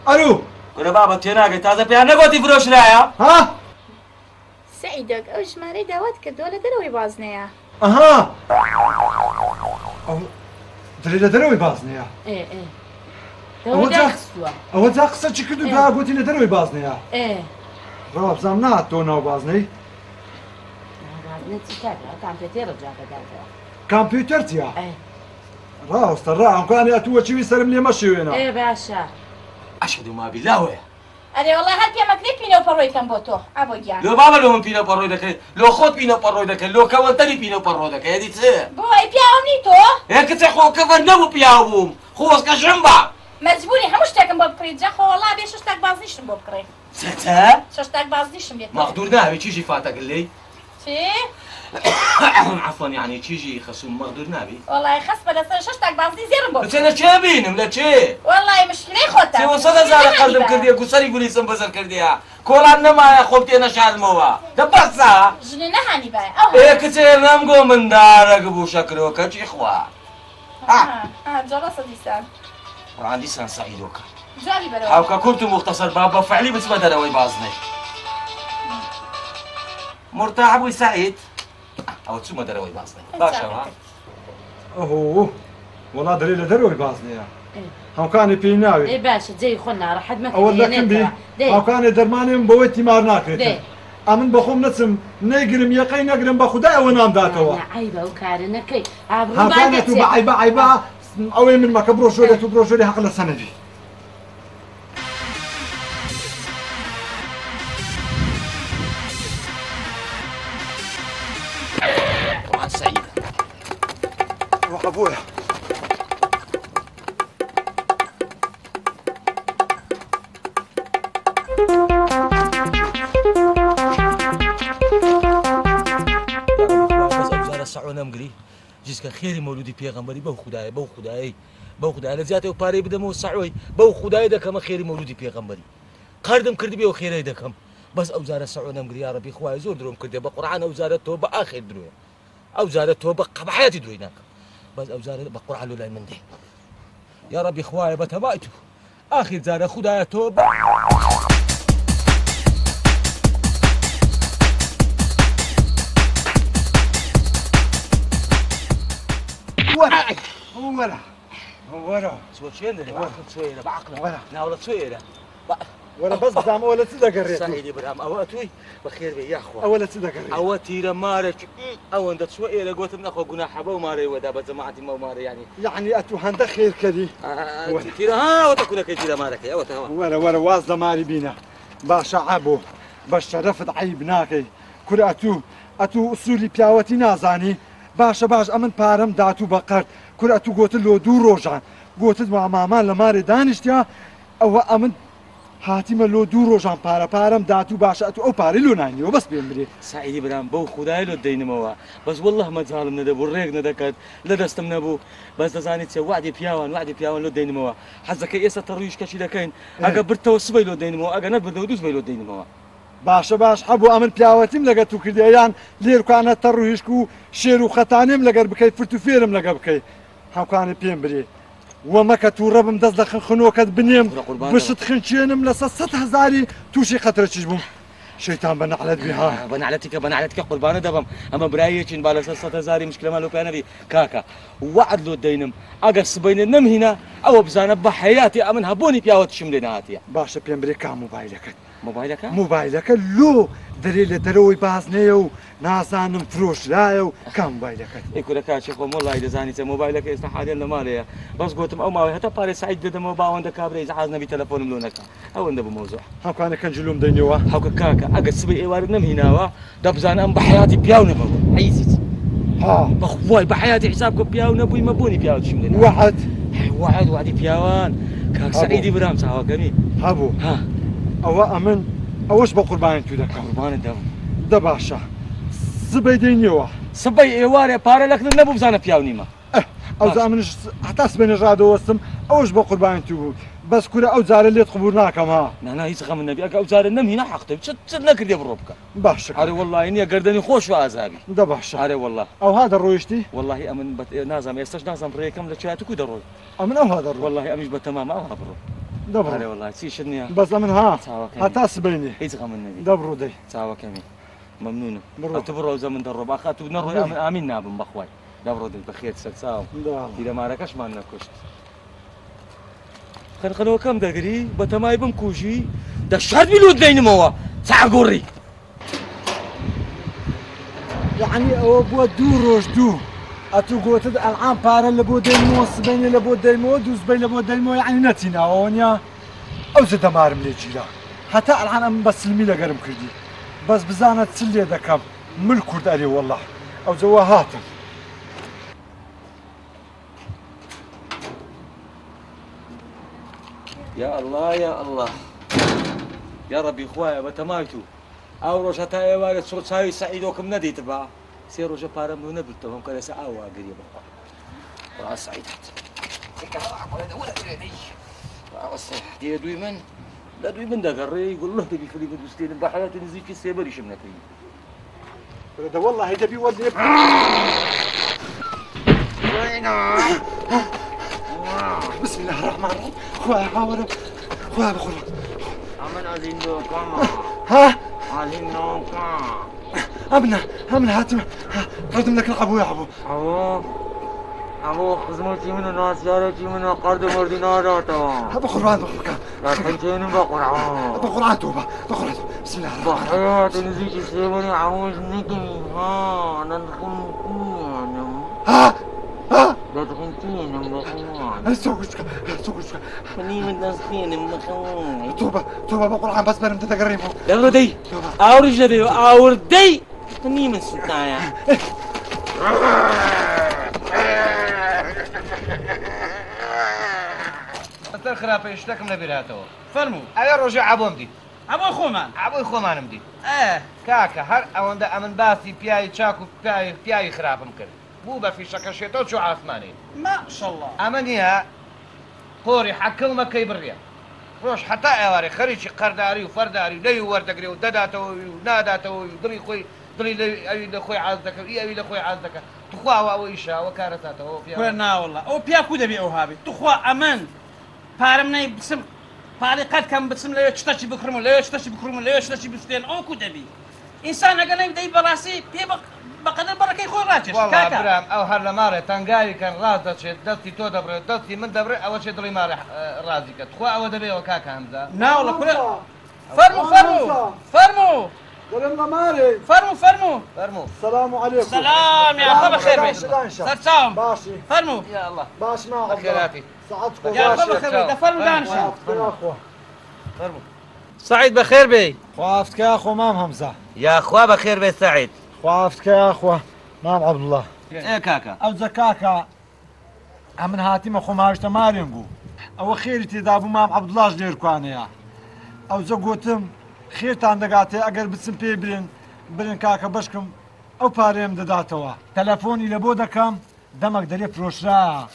ئەلو گورە بابە تێناگەی تازە پێیان نەگوتی فرۆشرایە ها سعیدۆک ئەو ژمارەی داوات کردووە لە دەرەوەی بازنەیە ئەها دەرێ لە دەرەوەی بازنەیە ئەوە جا قسە چی کرد و دا گوتی لە دەرەوەی بازنەیە ڕاوە بزانم نهات تۆ ناو بازنەی کامپیوتەر چیە ڕاستە ئەمکانی ئەتووە چیوی سەرم لێ مەشێوێنە باشە ئەشهد ما بالله ئەرێ وەڵای هەر پێمەکری پینە و پەڕۆیکەم بۆ تۆ ئابۆ گیان لۆ بابە لۆ من پینە پەڕۆی دەکەیت لۆ خۆت پینە پەڕۆی دەکەیت لۆ کەوەنتەری پینە پەڕۆ دەکەی هەدی چ بۆی پیاوم نی تۆ کچە خۆ کەفەر نەبوو پیاو بووم خۆزکە ژم بە مەجبوری هەموو شتێکم بۆ بکڕیت جا خۆ وەڵا بێ شەشتاک بازنیشم بۆ بکڕێ چە شەشتاک بازنیشم بێت مەخدوور ناوی چیژی فاتەگەلەی چ چی؟ عفوا يعني تيجي خصوم مقدور نابي والله خص بە لەسەر شەشتاک بازنی زێرم بۆ لە چێ بینم لە چێ والله مشکلەی خۆتە 300,000 قەردم کردیە گوسەری گولیسم بەزەر کردیە کۆڵان نەمایە خۆم تێ نەشاردمەوە دەبەسە ژنێ نەهانی بایە ئێ کچێ نەمگۆ مندارە گبوو شەکرۆ کەچی خوا جەڵەسە دیسان قورآن دیسان سەعیدۆکە جوابی بەرەوە هاوکە کورت و مختصر با بە فعلی بچمە دەرەوەی بازنەی مرتاح بووی سعید ئەوە چوومە دەرەوەی بازنەی باشەوە ئەهۆ وڵا دەرێ لە دەرەوەی بازنەیە هاوکانی پێی ناوێت ئێ باشە جێی خۆ ناڕەحەت ئەوە دەکەم بی هاوکانی دەرمانێم بەوەی تیمار ناکرێت ئەمن بەخۆم نەچم نەیگرم یەقەی نەگرم بە خودای ئەوە نامداتەوە عیبە و کارە نەکەی هاوکانێت و بە عیبە عیبە ئەوەی من مەکە برۆشۆرێت و برۆشۆری حەق لە سەنەدی قورآن سعید ڕۆحە بۆیە نەمگری جیسکە خێری مەولودی پێغەمبەری بەو خودایە بەو خودایی بەو خودای لە زیاتەوە پارەی بدەمەوە سەعۆی بەو خودای دەکەمە خێری مەولودی پێغەمبەری قەردم کردی بێ و خێرەی دەکەم بەس ئەو جارە سەعۆ نەمگری یا ڕەبی خوای زۆر درۆم کردێ بە قورئان ئەو جارە تۆ بە ئاخر درۆیە ئەو جارە تۆ بە قەبەحەتی درۆی ناکەم بەس ئەو جارە بە قورئان لای من دێ یا ڕەبی خوایە بە تەبای تو ئاخر جارە خودایە تۆ بە وەرە چێن بعقل بعقل ناوڵە چێرە وەرە بەس بزانم ئەوە لە چ دەگەڕێت سعیدی برام ئەوە توی بەخێر بێ یاخوا ئەوە لە چ دەگەڕێت ئەوە تیرە مارێک ئەوەندە چوە ئێرە گوتم نەخۆ گوناحە بەو مارەی وەدا بە جەماعەتی مەو مارە یعنی ئەتوو هەندە خێرکەری تیرە هاوەتە کولەکەی تیرە مارەکەی ئەوە تەوا وەرە واز لەماری بینە باشە عەبۆ بە شەرەفت عیب ناکەی کورە ئەتوو ئوسولی پیاوەتی نازانی باشە باش ئەمن پارەم داتوو بە قەرد کورە ئەتوو گوتت لۆ دوو ڕۆژان گوتت مامان لە مارێ دانیشتیا ئەوە ئەمن هاتیمە لۆ دوو ڕۆژان پارەم داتوو باشە ئەتوو ئەو پارەی لۆ نانیەوە بەس پێم برێ سعیدی برام بەو خودای لۆ دەینمەوە بەس وەڵڵە مەجاڵم نەدەبوو ڕێک نەدەکات لە دەستم نەبوو بەس دەزانیت چێ وعدی پیاوان لۆ دەینمەوە حەزەکەی ئێستا تەڕویش کەچی دەکەین ئەگە برتەوە سبەی لۆ دەینمەوە ئەگە نەبردەوە دووسبەی لۆ دەینمەوە باشە باش هەبوو ئەمن پیاوەتیم لەگە تو کردیان لێرکانە تەڕویشک و شێر و خەتانێم لەگەر بکەیت فرت و فێرم لەگە بکەیت هاوکانی پێم برێ وەمەکە تووڕەبم دەست لە خنۆکەت بنێم بشت خنچێنم لە 100,000 تووشی قەترەچیش بووم شەیتان بە نەعلەت بیها بە نەعلەتیکە قوربانە دەبم ئەمە برایەکین با لە 100,000 مشکلەمان لۆ پێیانەبی کاکە وعد لۆ دەینم ئەگەر سبەینە نەمهینە ئەوە بزانە بە حەیاتی ئەمن هەبوونی پیاوەتشم لێ نهاتیە باشە پێم برێ کا مۆبایلەکەت مۆبایلەکە لۆ دەرێ لە دەرەوەی بازنەیە و نازانم فرۆشرایە و کا مۆبایلەکەت ئێکورەکچی خۆ مۆڵای دەزانیتە مۆبایلەکە ئێستا حالێن لە ماڵەیە بەس گوتم ئەو ماوەی هەتا پارێ سعید دەدەمەوە باوەندە کابرای زەحاز نەبی تەلەفۆنم لۆ نەکە ئەوەندە بوو مەوزوع هاوکانەکەن جلوم دەینەوە هاوکە کاکە ئەگەر سبەی ئێوارە نەمهیناوە دەبزانە ئەم بە حەیاتی پیاو نەبەوە حەیزیت بەخوای بە حەیاتی حساب کە پیاو نەبووی مەبوونی پیاوەتشم لێ وعد وعدی پیاوان کاک سعیدی برام چاوەکەمی هەبوو ئەوە ئەمن ئەوەش بە قوربانی تو دەکەم قوربانت دەم دە باشە سبەی دەینەوە سبەی ئێوارێ پارە لەکن نەبوو بزانە پیاو نیمە ئەو منش هەتا سبەی نەژادەوەستم ئەوش بە قوربانی تو بوو بەس کورە ئەو جارە لێت قبول ناکەم ها نانا هیچ غەم نەبی ئەگە ئەو جارە نەمهینە حەقتە چ نەکردێ بڕۆ بکە باشە ئەرێ وەڵڵاهی نییە گەردەنی خۆش و ئازابی دە باشە ئەرێ وەڵڵا ئەوها دەڕۆیشتی وەڵڵاهی ئەمن نازانم ئێستاش نازانم ڕێیەکەم لە چیاتکو دەڕۆی ئەمن ئەوها دەڕۆ وەڵڵاهی ئەمیش بە تەمام ئەوها بڕۆ دەبڕێ وەڵڵاهی چیشت نییە بەس ئەمن ها هەتا سبەینێ هیچ غەمن نەبی دەبڕۆ دەی چاوەکەمی مەمنونم ئەتو بڕۆ زەمن دەڕۆ باخا تو نەڕۆی ئەمن ئامین نابم بەخوای دەبڕۆ دەی بەخێر سەرچاو پیرەمارەکەشمان نەکوشت خەنخەنەوە کەم دەگری بە تەمای بم کوژی دە شەرمی لۆ دەینمەوە چاگۆڕی یعنی ئەوە بووە دوو ڕۆژ دوو ئەتوو گوتت ئەلعام پارە لە بۆ دەیمەوە سبەینێ لە بۆ دەیمەوە دوو سبەی لە بۆ دەیمەوە یعنی نەچیناوە نیە ئەو زە دەمارم لێ گیرا هەتا ئەلعان ئەم بە سلمی لەگەرم کردی بەس بزانە چ لێ دەکەم مل کورد ئەرێ وەڵڵا ئەو جەوە هاتم يا الله يا الله يا ربي خويا بتمايتو ئەو ڕۆژ هەتا ئێوارە چۆ چاوی سەعیدۆکم نەدیت بە سێ ڕۆژە پارەم بۆ نەبرتەوە ئەم کەرەسە ئاوا گریە بە سعید دێ دوی من لە دوی من دەگەڕێ گوڵە دەبی فری بەدوستێنم بە حەیاتی نزیکی سێبەریشم نەکەی ده والله دەبی وەرد بسم الله الرحمن الرحيم خويا حاول خويا بخور أمن أزينوكم ها أزينوكم أمنا هاتم لك العبو يا عبو أبو خزمتي من الناس يارتي من قرد مردي ناداتا بقرآن بقرآن لا تنجيني بقرآن بقرآن توبة بقرآن بسم الله الرحمن الرحيم بحياة نزيجي سيبني عوز نكني ها ندخلتين ها ندخلتين بخوان سوقشك مني متنسخين بخوان توبة بقرآن بس برم تتقريبه يلا دي أورج دي أوردي مني من ستايا أنت خرافة اشتكم نبيراتو فەرموو أنا رجع عبوم دي ئەبۆ خۆمان عبوي خۆمانم دی کاکە هەر ئەوەندە ئەمن باسی پیاوی چاک و پیاوی خراپم کرد بوو بە فیشەکەشێتەوە چوو ئاسمانی ماشەڵڵا ئەمە نییە پۆری حەکەڵمەکەی بڕیە ڕۆژ حتا ئێوارێ خەریکی قەرداری و فەرداری لەی وەردەگرێ و دەداتەوەی و ناداتەوەی و دڵی خۆی دڵی ئەوی لە خۆی عاز دەکە ئەوی لە خۆی عاز دەکە توخواوە ئەوە ئیشاوە کارەتاتەوە کوێ ناوەڵڵا ئەو پیا کو دەبێ ئەو هابێت توخوا ئەمن پارەم نەی بچم پارەی قەت کەم بچم لەوێ چتەچی بکڕم و لەوێ چتەچی بکڕم و لەوێ چتەچی بستێن ئەو کو دەبی ئینسان ئەگەر نەیدەی بەڕاستی پێ بەقەدەر بەڕەکەی خۆی ڕاکێش کاکە برام ئەو هەر لە ماڕێ تەنگاوی کەن ڕاز دەچێت دەستی تۆ دەبرێت دەستی من دەبرێت ئەوە چێ دڵی ماڕێ ڕازی کە تخوا ئەوە دەبێەوە کاکە هەمزە ناوەڵە کوێ فەرموو ولم ماري فەرموو السلام عليكم سلام يا خۆ بەخێر بێ سەرچاوم باشي فەرموو یا الله باش ما عبد خێراتی سعدكم يا خۆ باشي بەخێر بێ دەفەرموو دانیشە يا اخوة فەرموو سعید بەخێر بێ خوافتك يا اخو مام همزة یا خوا بەخێر بێ سەعید خوافتك يا اخوة مام عبد الله ئێ کاکە او زكاكا من هاتيمه خماش تمارينغو او خيري تدابو مام عبد الله جير كوانيا او زغوتم خيرتان دغاتي اگر بتسم بي برن كاكا بشكم او باريم دداتوا تلفوني لبو دكم دمك دري بروشرا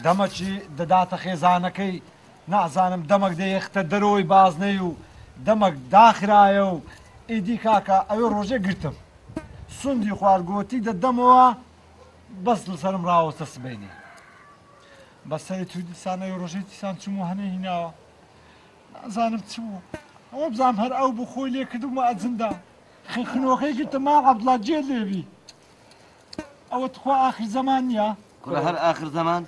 دمچي ددات خيزانكي نعزانم دمك دي اختدروي بازنيو دمك داخرايو ايدي كاكا او روجي قرتم سندي خوارگوتي ددموا بس لسرم راوسته سبيني بس هي تودي سانه يروجيتي سان چمو هنه هنا زانم چمو او بزام هر او بخوي لي كدو ما ازندا خنوخي قلت ما عبد الله جيل ليبي او تخوا اخر زمان يا كل هر آخر زمان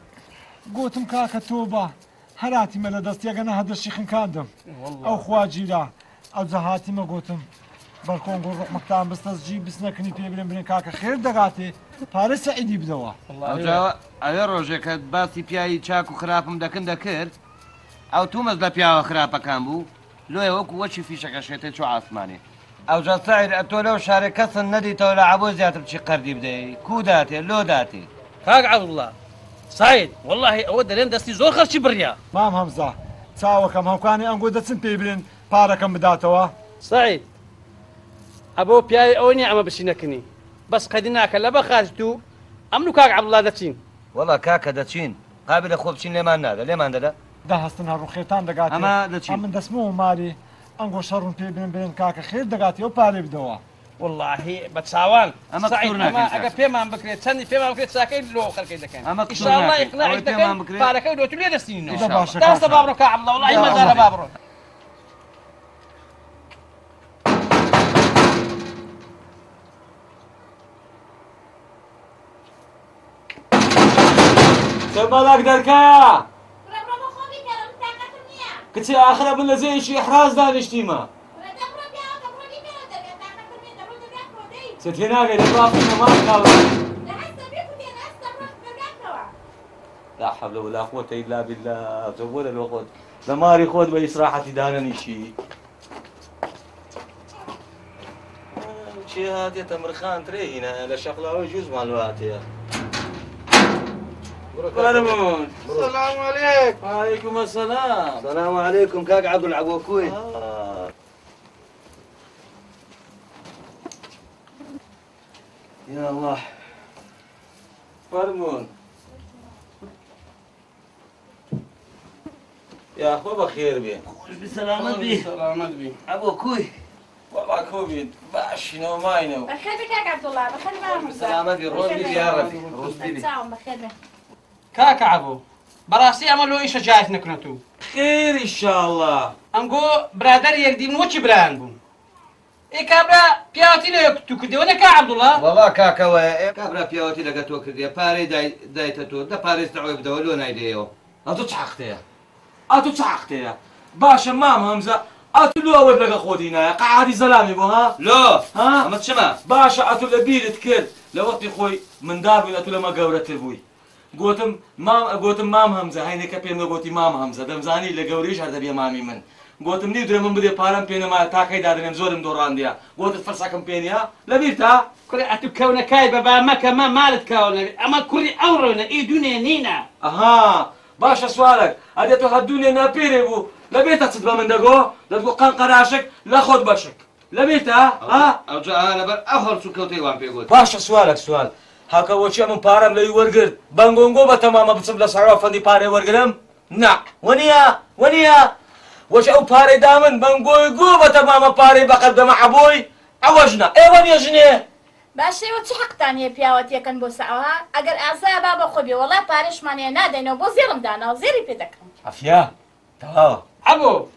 قوتم كاكا توبه هراتي ملا دست يغنا هذا الشيخ كاندم او خواجي لا او زهاتي ما قوتم بەڵکۆن گۆ ڕۆحمەکتان بستەس جی بسنەکنی پێ برن کاکە خێر دەگاتێ پارە سەعیدی بدەوە ئەوێ ڕۆژێکە باسی پیاوی چاک و خراپم دەکرد ئەو تومەز لە پیاوە خراپەکان بوو لۆیە وەکو وەچی فیشەکەشێتێ چۆ ئاسمانێ ئەو جا سایر ئەتۆ لەو شارێ کەسن نەدیتەوە لە عەبۆ زیاتر بچی قەردی بدەی کو داتێ لۆ داتێ کاک عەبدوڵڵا سعید والله ئەوە دەرێن دەستی زۆر خەرچی بڕیا مام هەمزە چاوەکەم هەوکانی ئەنگۆ دەچن پێی برن پارەکەم بداتەوە سعید ئەبۆ پیاوی ئەوە نییە ئەمە بچینەکەنی بەس قەدی ناکە لە بەخارت و ئەمن و کاک عەبدوڵڵا دەچین وەڵا کاکە دەچین قابلە خۆ بچین لێمان نادە لێمان دەدا دەهەستن هەڕوخێتان دەگاتێ ئەمە دەچین من دەسمەوە ماری ئەنگۆ شەڕون پێ برن کاکە خێر دەگاتی و پارێ بدەوە والله بە چاوان ئەمە سعید قسوور ناکەین ئەگە پێمان بکرێت چەندی پێمان بکرێت چاکەی لۆ خەڵکەی دەکەن ئەمە قسوور ئیشاءالله ناکەین. ئیقناعی ئەوەی پێمان دەکەن بکرێت. پارەکەی دۆتون لێ دەستینەوە دە باشە دەستە کاکە. بابڕۆ کاک عەبدوڵڵا وڵڵاهی مەزارە بابڕۆ سەرماڵاک دەرکایە کچی ئاخرە بن لە جێیەکی ئیحراز دانیشتیمە تێ ناگەی لە بافی نەمان کاڵ لا حول ولا قوة إلا بالله زور الوقت لماري خود بإسراحة داننيشي شي هاتي تمرخان ترينا لشغلة وجوز مالواتي برمون السلام عليكم وعليكم السلام السلام عليكم كاك عبد العبوكوي يا الله فرمون يا أخو بخير بين بسلامت بي سلامت بي أبو كوي والله كوبيد باش نو ماينو بخير بك يا عبد الله بخير معهم بسلامت بي روز بي يا ربي روز بي ساعة بخير بك كاكا عبو براسي عملوا ايش جايت نكنتو خير إن شاء الله انقو برادر يقدي من وجه بران بون اي كابرا بياتي لك كدي وانا كا عبد الله والله كاكا و كابرا بيوتي لقيتو كردي باري دايتتو دا باريس دعوه بدولو نايديو أتو تحقتيا أتو تحقتيا باشا مام همزة أتو لو أود لك خودينا قاعد زلامي بو ها لو ها أما تشما باشا أتو لبيل تكر لوقت خوي من دار أتو لما قورت بوي قوتم مام همزة هيني كبيم قوتي مام همزة دمزاني لقوريش هذا بيا مامي من قوتم نيدر من بدي بارم بينا ما تاكي دادنم زورم دوران ديا قوت فرساكم بينيا لبيرتا كوري اتو كونا كاي بابا مكا ما مالت كونا اما كوري اورنا اي دنيا نينا اها باشا سؤالك اديتو هالدنيا نابيري بو لبيتا تصدق من دقو لتقول قان قراشك لا خذ بشك لبيتا ها أرجع أنا بر أهل سكوتي وان بيقول باشا سؤالك سؤال هاكا وشي من بارم لي ورقر بانغونغو بتماما بتصب لصعوة فندي باري ورقرم نع ونيا وش او باري دامن بانغوي قوبة تماما باري بقدم عبوي عوجنا ايوان يا جنيه باشي وچی حقتانیه پیاوەتیەکەن بۆ ساوها ئەگەر ئازای بابە خۆبی وەڵای پارێشمانەیە نادەینەوە بۆ زێڵم داناوە زێری پێ دەکەم عفیا تەواوە عبو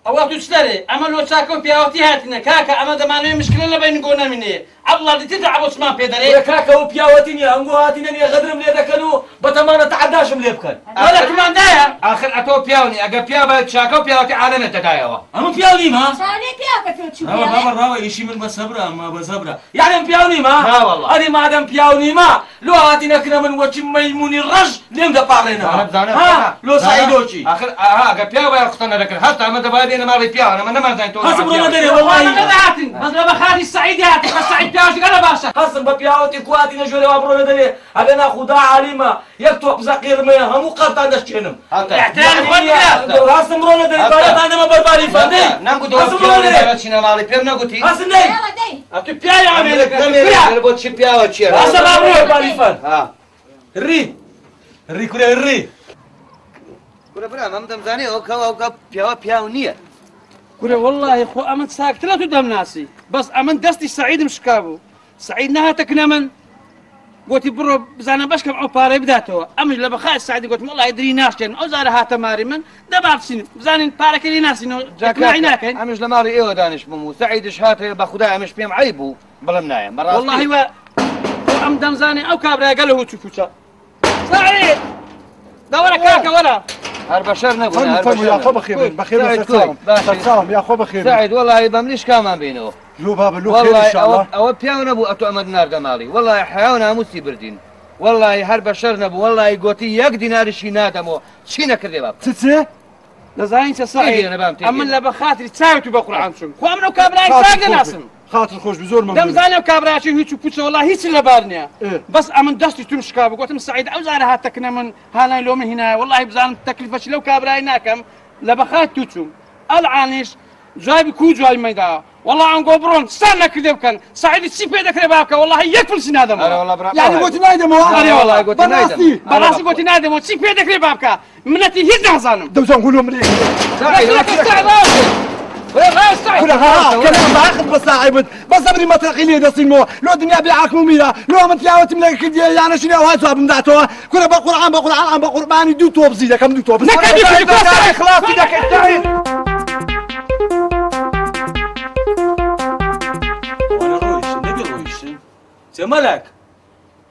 ئەوە دووسلەرێ ئەمە لۆ چاکە و پیاوەتی هاتنە کاکە ئەمە دەمانەوێت مشکلە لە بین گۆ نەمینێ عەبڵا دیتە عەبۆ چمان پێ دەرێ كاكا وبياوتي نيا انغو هاتي نيا غدرم لي دكنو بتمانة تعداش ملي بكن ولا كمان دايا آخر أتو بياوني أجا بيا شاكا وبياوتي عالمي تدايوا اما بياوني ما چاوەنێ پیاوەکە پێوچی اما بابا راوي ايشي من بصبرة ما بصبرة يعني بياوني ما ها والله. هذه ما دام بياوني ما لو هاتي نكنا من وجه ميموني الرج لين دبارنا ها لو سعيدوشي آخر أجا بيا اختنا لكن حتى ما تبادي أنا ما بي بيا أنا ما زين تو حسب رونا دري والله والله أنا هاتن بس لما خالي السعيد هاتن بس سعيد بياوش أنا باشا حسب بياوتي كواتي نجوري وابرونا دري انا خدا عليما يكتب زقير ما هم قطع دشكنم احترام خودك حسب رونا دري بالي انا ما برباري فندي نانگو دو حسب بيا رونا دري ولا شيء مالي بيم نقولتي حسب ني یاڵە دەی أتو بيا يا عمي نمير بوت شي بيا وشي حسب ابروي بالي فن ها الري كوري الري كل برا ما مدام زاني أو بيا ونية كوري والله خو أمن ساكت لا تدم ناسي بس أمن دستي سعيد مشكابو سعيد نهاتك نمن قلت برو بزانا بشكم عو باري بداتو أمج لما خايس سعيد قلت والله يدري ناشتين أو زار هاتا ماري من دبعت سنين بزانين بارك لي ناسي نو اقناعي ناكن أمش لماري إيه دانش ممو سعيد شهاتي بخدا أمش بيم عيبو بلمنايا مرات والله هو أم دمزاني أو كابرا قال له تشوفوشا سعيد دورة كاكا ولا هالبشر نبونا فهم يا أخو بخير بخير سلام يا أخو بخير سعيد والله بمليش كمان بينه لو بابا لو خير إن شاء الله أو بياو نبو أتو أمد نار دمالي والله حيونا موسي بردين والله هالبشر نبو والله قوتي يك دينار شي نادمو شي نكردي باب تتسي لزاين سعيد أنا بام أما لا بخاطري تساوي بقرآن شو خو أمنا كابرا ساق ناسم خاطر خوش بزور من دمزاني وكابرا شو هيك بوتش والله هيك اللي بارنيا إيه. بس أمن دستي تمش كابو قلت سعيد أو زار هاتكنا من هانا لو من هنا والله بزان تكلفة لو كابرا هناكم لبخات توتشم العانيش جايب كو جاي ميدا والله عن قبرون استنى كذب كان سعيد تسيب يدك ربابك والله يكفل سن هذا أنا والله برا يعني قلت نايدم هو أنا والله قلت نايدم براسي قلت نادم وتسيب يدك ربابك منتي هيد نحزانم دوزان نقول مريك سعيد لك استعد ولا استعد كل ها كلام باخذ بصاحبت بس امري ما تلقي لي دسيمو لو دنيا بيعاكم ميرا لو ما تلاوت ملك يعني شنو هاي صاب مدعتوا كل بقران بقرباني دو توب زيدا كم دو توب خلاص بدك انتهي وانا رويش نبي رويش يا ملك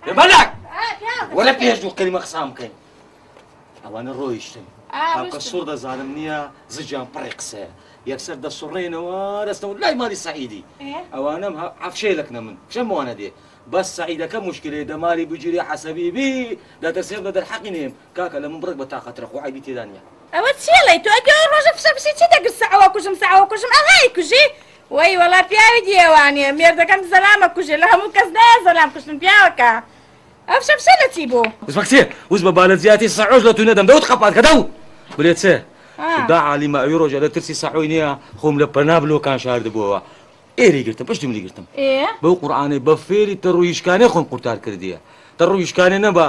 يا ملك ولا بيهجو كلمة خصام كاين وانا رويش هاكا الصور دا ظالمنيا زجان بريقسه يكسر دا الصرين ورسنا لا مالي سعيدي اوانا عفشي لك نمن شمو انا دي بس سعيدة كم مشكلة دا مالي بجري حسبي بي دا تسير دا الحقنهم كاكا لما برك بطاقة رخو عيبي تيدانيا ئەوە چیڵی تو ئەگە ڕۆژە فسەپسی چی دەگرت سەعەوە کوژم ئەهای کوژی وەی وەڵا پیاوی دیێوانێ مێردەکەم زەلامە کوژێ لە هەموو کەس نایە زەلام کوشتن پیاوەکە ئەو شەپسە لە چی بوو وزبك سير وزبا بالزياتي صعوج لو تندم دو تخبط كدو بليت سير دا عالي ما يورو جا ترسي صعوينيا خوم لبنابلو كان شارد بوا ئێری گرتم پشتم لی گرتم بەو قورعانەی بە فێری تەڕۆیشکانەی خۆم قورتار کردیە تەڕۆیشکانێ نەبە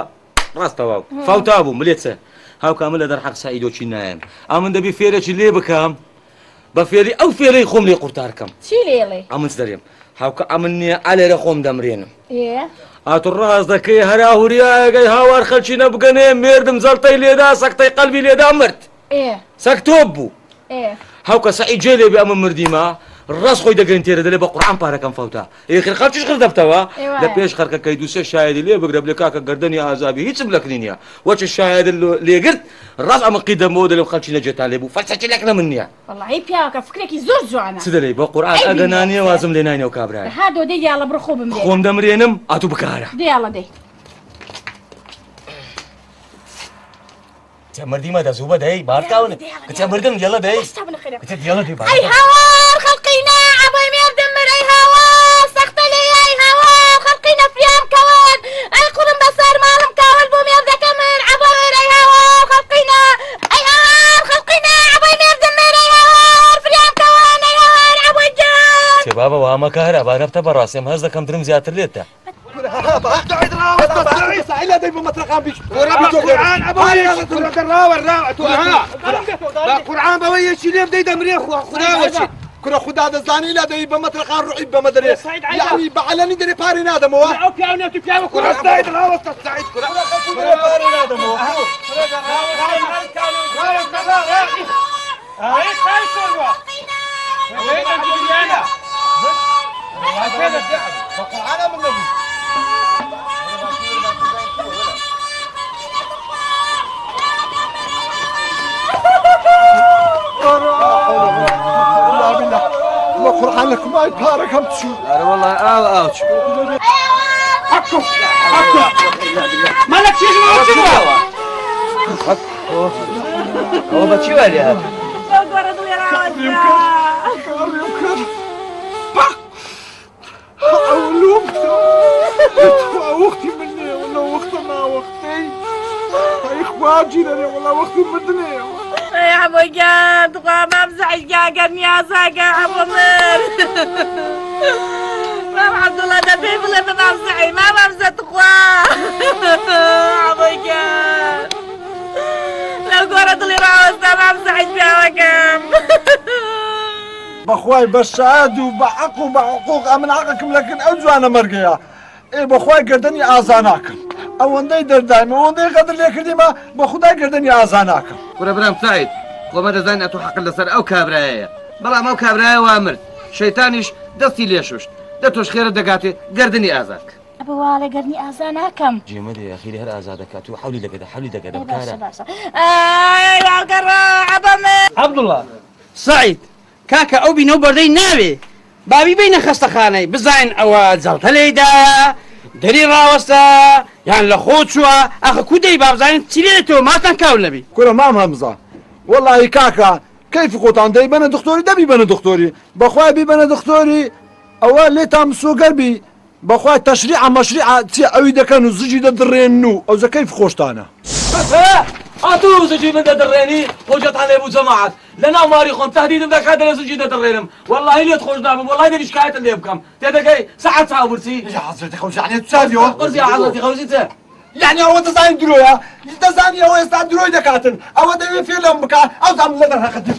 ڕاستەوا فاوتا بووم بلێتە هاو کامل لە دەرحەق سعیدۆچی نایەن ئەمن دەبی فێرێکی لێ بکەم بە فێری ئەو فێرەی خۆم لێ قورتارکەم چی لێڵێ ئەمنس دەرێم هاوکە ئەمن نییە ئالێرە خۆم دەمرێنم ئاتو ڕاست دەکەی هەرا هوریایەگەی هاوار خەلکی نەبگەنێ مێردم زەڵتەی لێدا سەکتەی قەلبی لێدا مرد سەکتۆب بوو هاوکە سعید جێ لێبێ ئەمە مردیمە ڕاست خۆی دەگەین تێرە دەلێ بە قورعان پارەکەم فەوتا ئێخر خەڵکیش خڕ دەبتەوە لە پێش خەرکەکەی دووسێ شایدی لێ بگرە بلێ کاکە گەردەنی ئازابی هیچم لەکردنی نییە وەچە شاید لێگرت ڕاست ئەمە قیدەمەوە دەلێ خەڵکی نەجێتان لێ بوو فەرسەکی لەک لە من نییە وەڵڵاهی پیاوەکە فکرێکی زۆر جوانە چ دەلێ بە قورعان ئەگەنانیە وازم لێ ناینەوە کابرای هادۆ دەی دیاڵە بڕۆ خۆ بمرێ خۆم دەمرێنم ئاتوو بکارە دیاڵە دەی کچە مردیمە دەزوو بەدەی بارکاون کچە مردم جێڵە دەی کچە جێڵە دەی ئەی هاوار خەڵقینە عەبای مێردم مر ئەی هاوار سەختە لێ ئەی هاوار خەڵقینە فریام کەون ئەی قوڵم بەسەر ماڵم کاول بۆ مێردەکە من عەبای ئەی هاوار خەڵقینە ئەی هاوار خەڵقینە عەبای مێردم مر ئەی هاوار فریام کەون ئەی هاوار عەبای جان چێ بابە وامە کارە بارەفتە بەڕاستیم هەز دەکەم درم زیاتر لێتە سعيد دايما مطرقان بيش قرآن أبوي قرآن بوي شي ليه بدي دمري خدا كره خدا دزاني لا داي بمطرقان روحي بمدري يعني بعلني دري باري نادم هو معو بياوني تبياو كره سعيد راوس سعيد كره باري نادم هو قرآن لك ما يبارك هم تشوف أنا والله أوتش حكو مالك شيء هو بتشوف يا هذا وقتي مني ولا وقت ما وقتي اخواتي ولا وقتي مني يا ابو جاد ما مزعج جاقن يا زاقا ابو مر ما عبد الله دبي ولا ما مزعج ما مزت اخوة ابو جاد لو قرد لي راوسنا ما مزعج بها وكم بخواي بالشهاد وبحق وبحقوق من حقكم لكن اوجوانا مرقيا ايه بخواي قردني ازاناكم او اندي دردايم او اندي قدر ليك ديما بخداي قردني ازاناكم كره برام سعيد وما دزاني اتو حق لسر او كابرايا بلا ما كابرايا وامر شيطانيش دستي ليشوش دتوش خير دقاتي قردني ازاك ابو والي قردني ازاناكم جيمدي يا اخي هر ازادك اتو حولي لقدا باشا باشا يا القراع ابو مر عبد الله سعيد كاكا او بينو بردي نابي بابي بين خستخاني بزاين او زلت ليدا دري راوستا يعني لخوت شوا اخا كودي باب زاين تشيلتو ما تنكاول نبي كره مام همزه والله كاكا كيف قوتان دي بنا دكتوري دبي بنا دكتوري بخواي بي بنا دكتوري اول لي تام سو قلبي بخواي تشريع مشريعه تي اويدا كانوا زجي درينو او كيف خوشتانا اتو زجي من دريني وجت على ابو جماعه لنا ماري خون تهديد بدك هذا زجي درينم والله اللي تخرجنا والله دي شكايه اللي بكم تدقي ساعه صابرتي يا حضرتي خوش يعني تساليو قرز يا حضرتي خوشيته يعني هو تزاين درويا تزاين هو يستعد دروي دكاتن او ده في لهم بكا او تعمل لنا خدم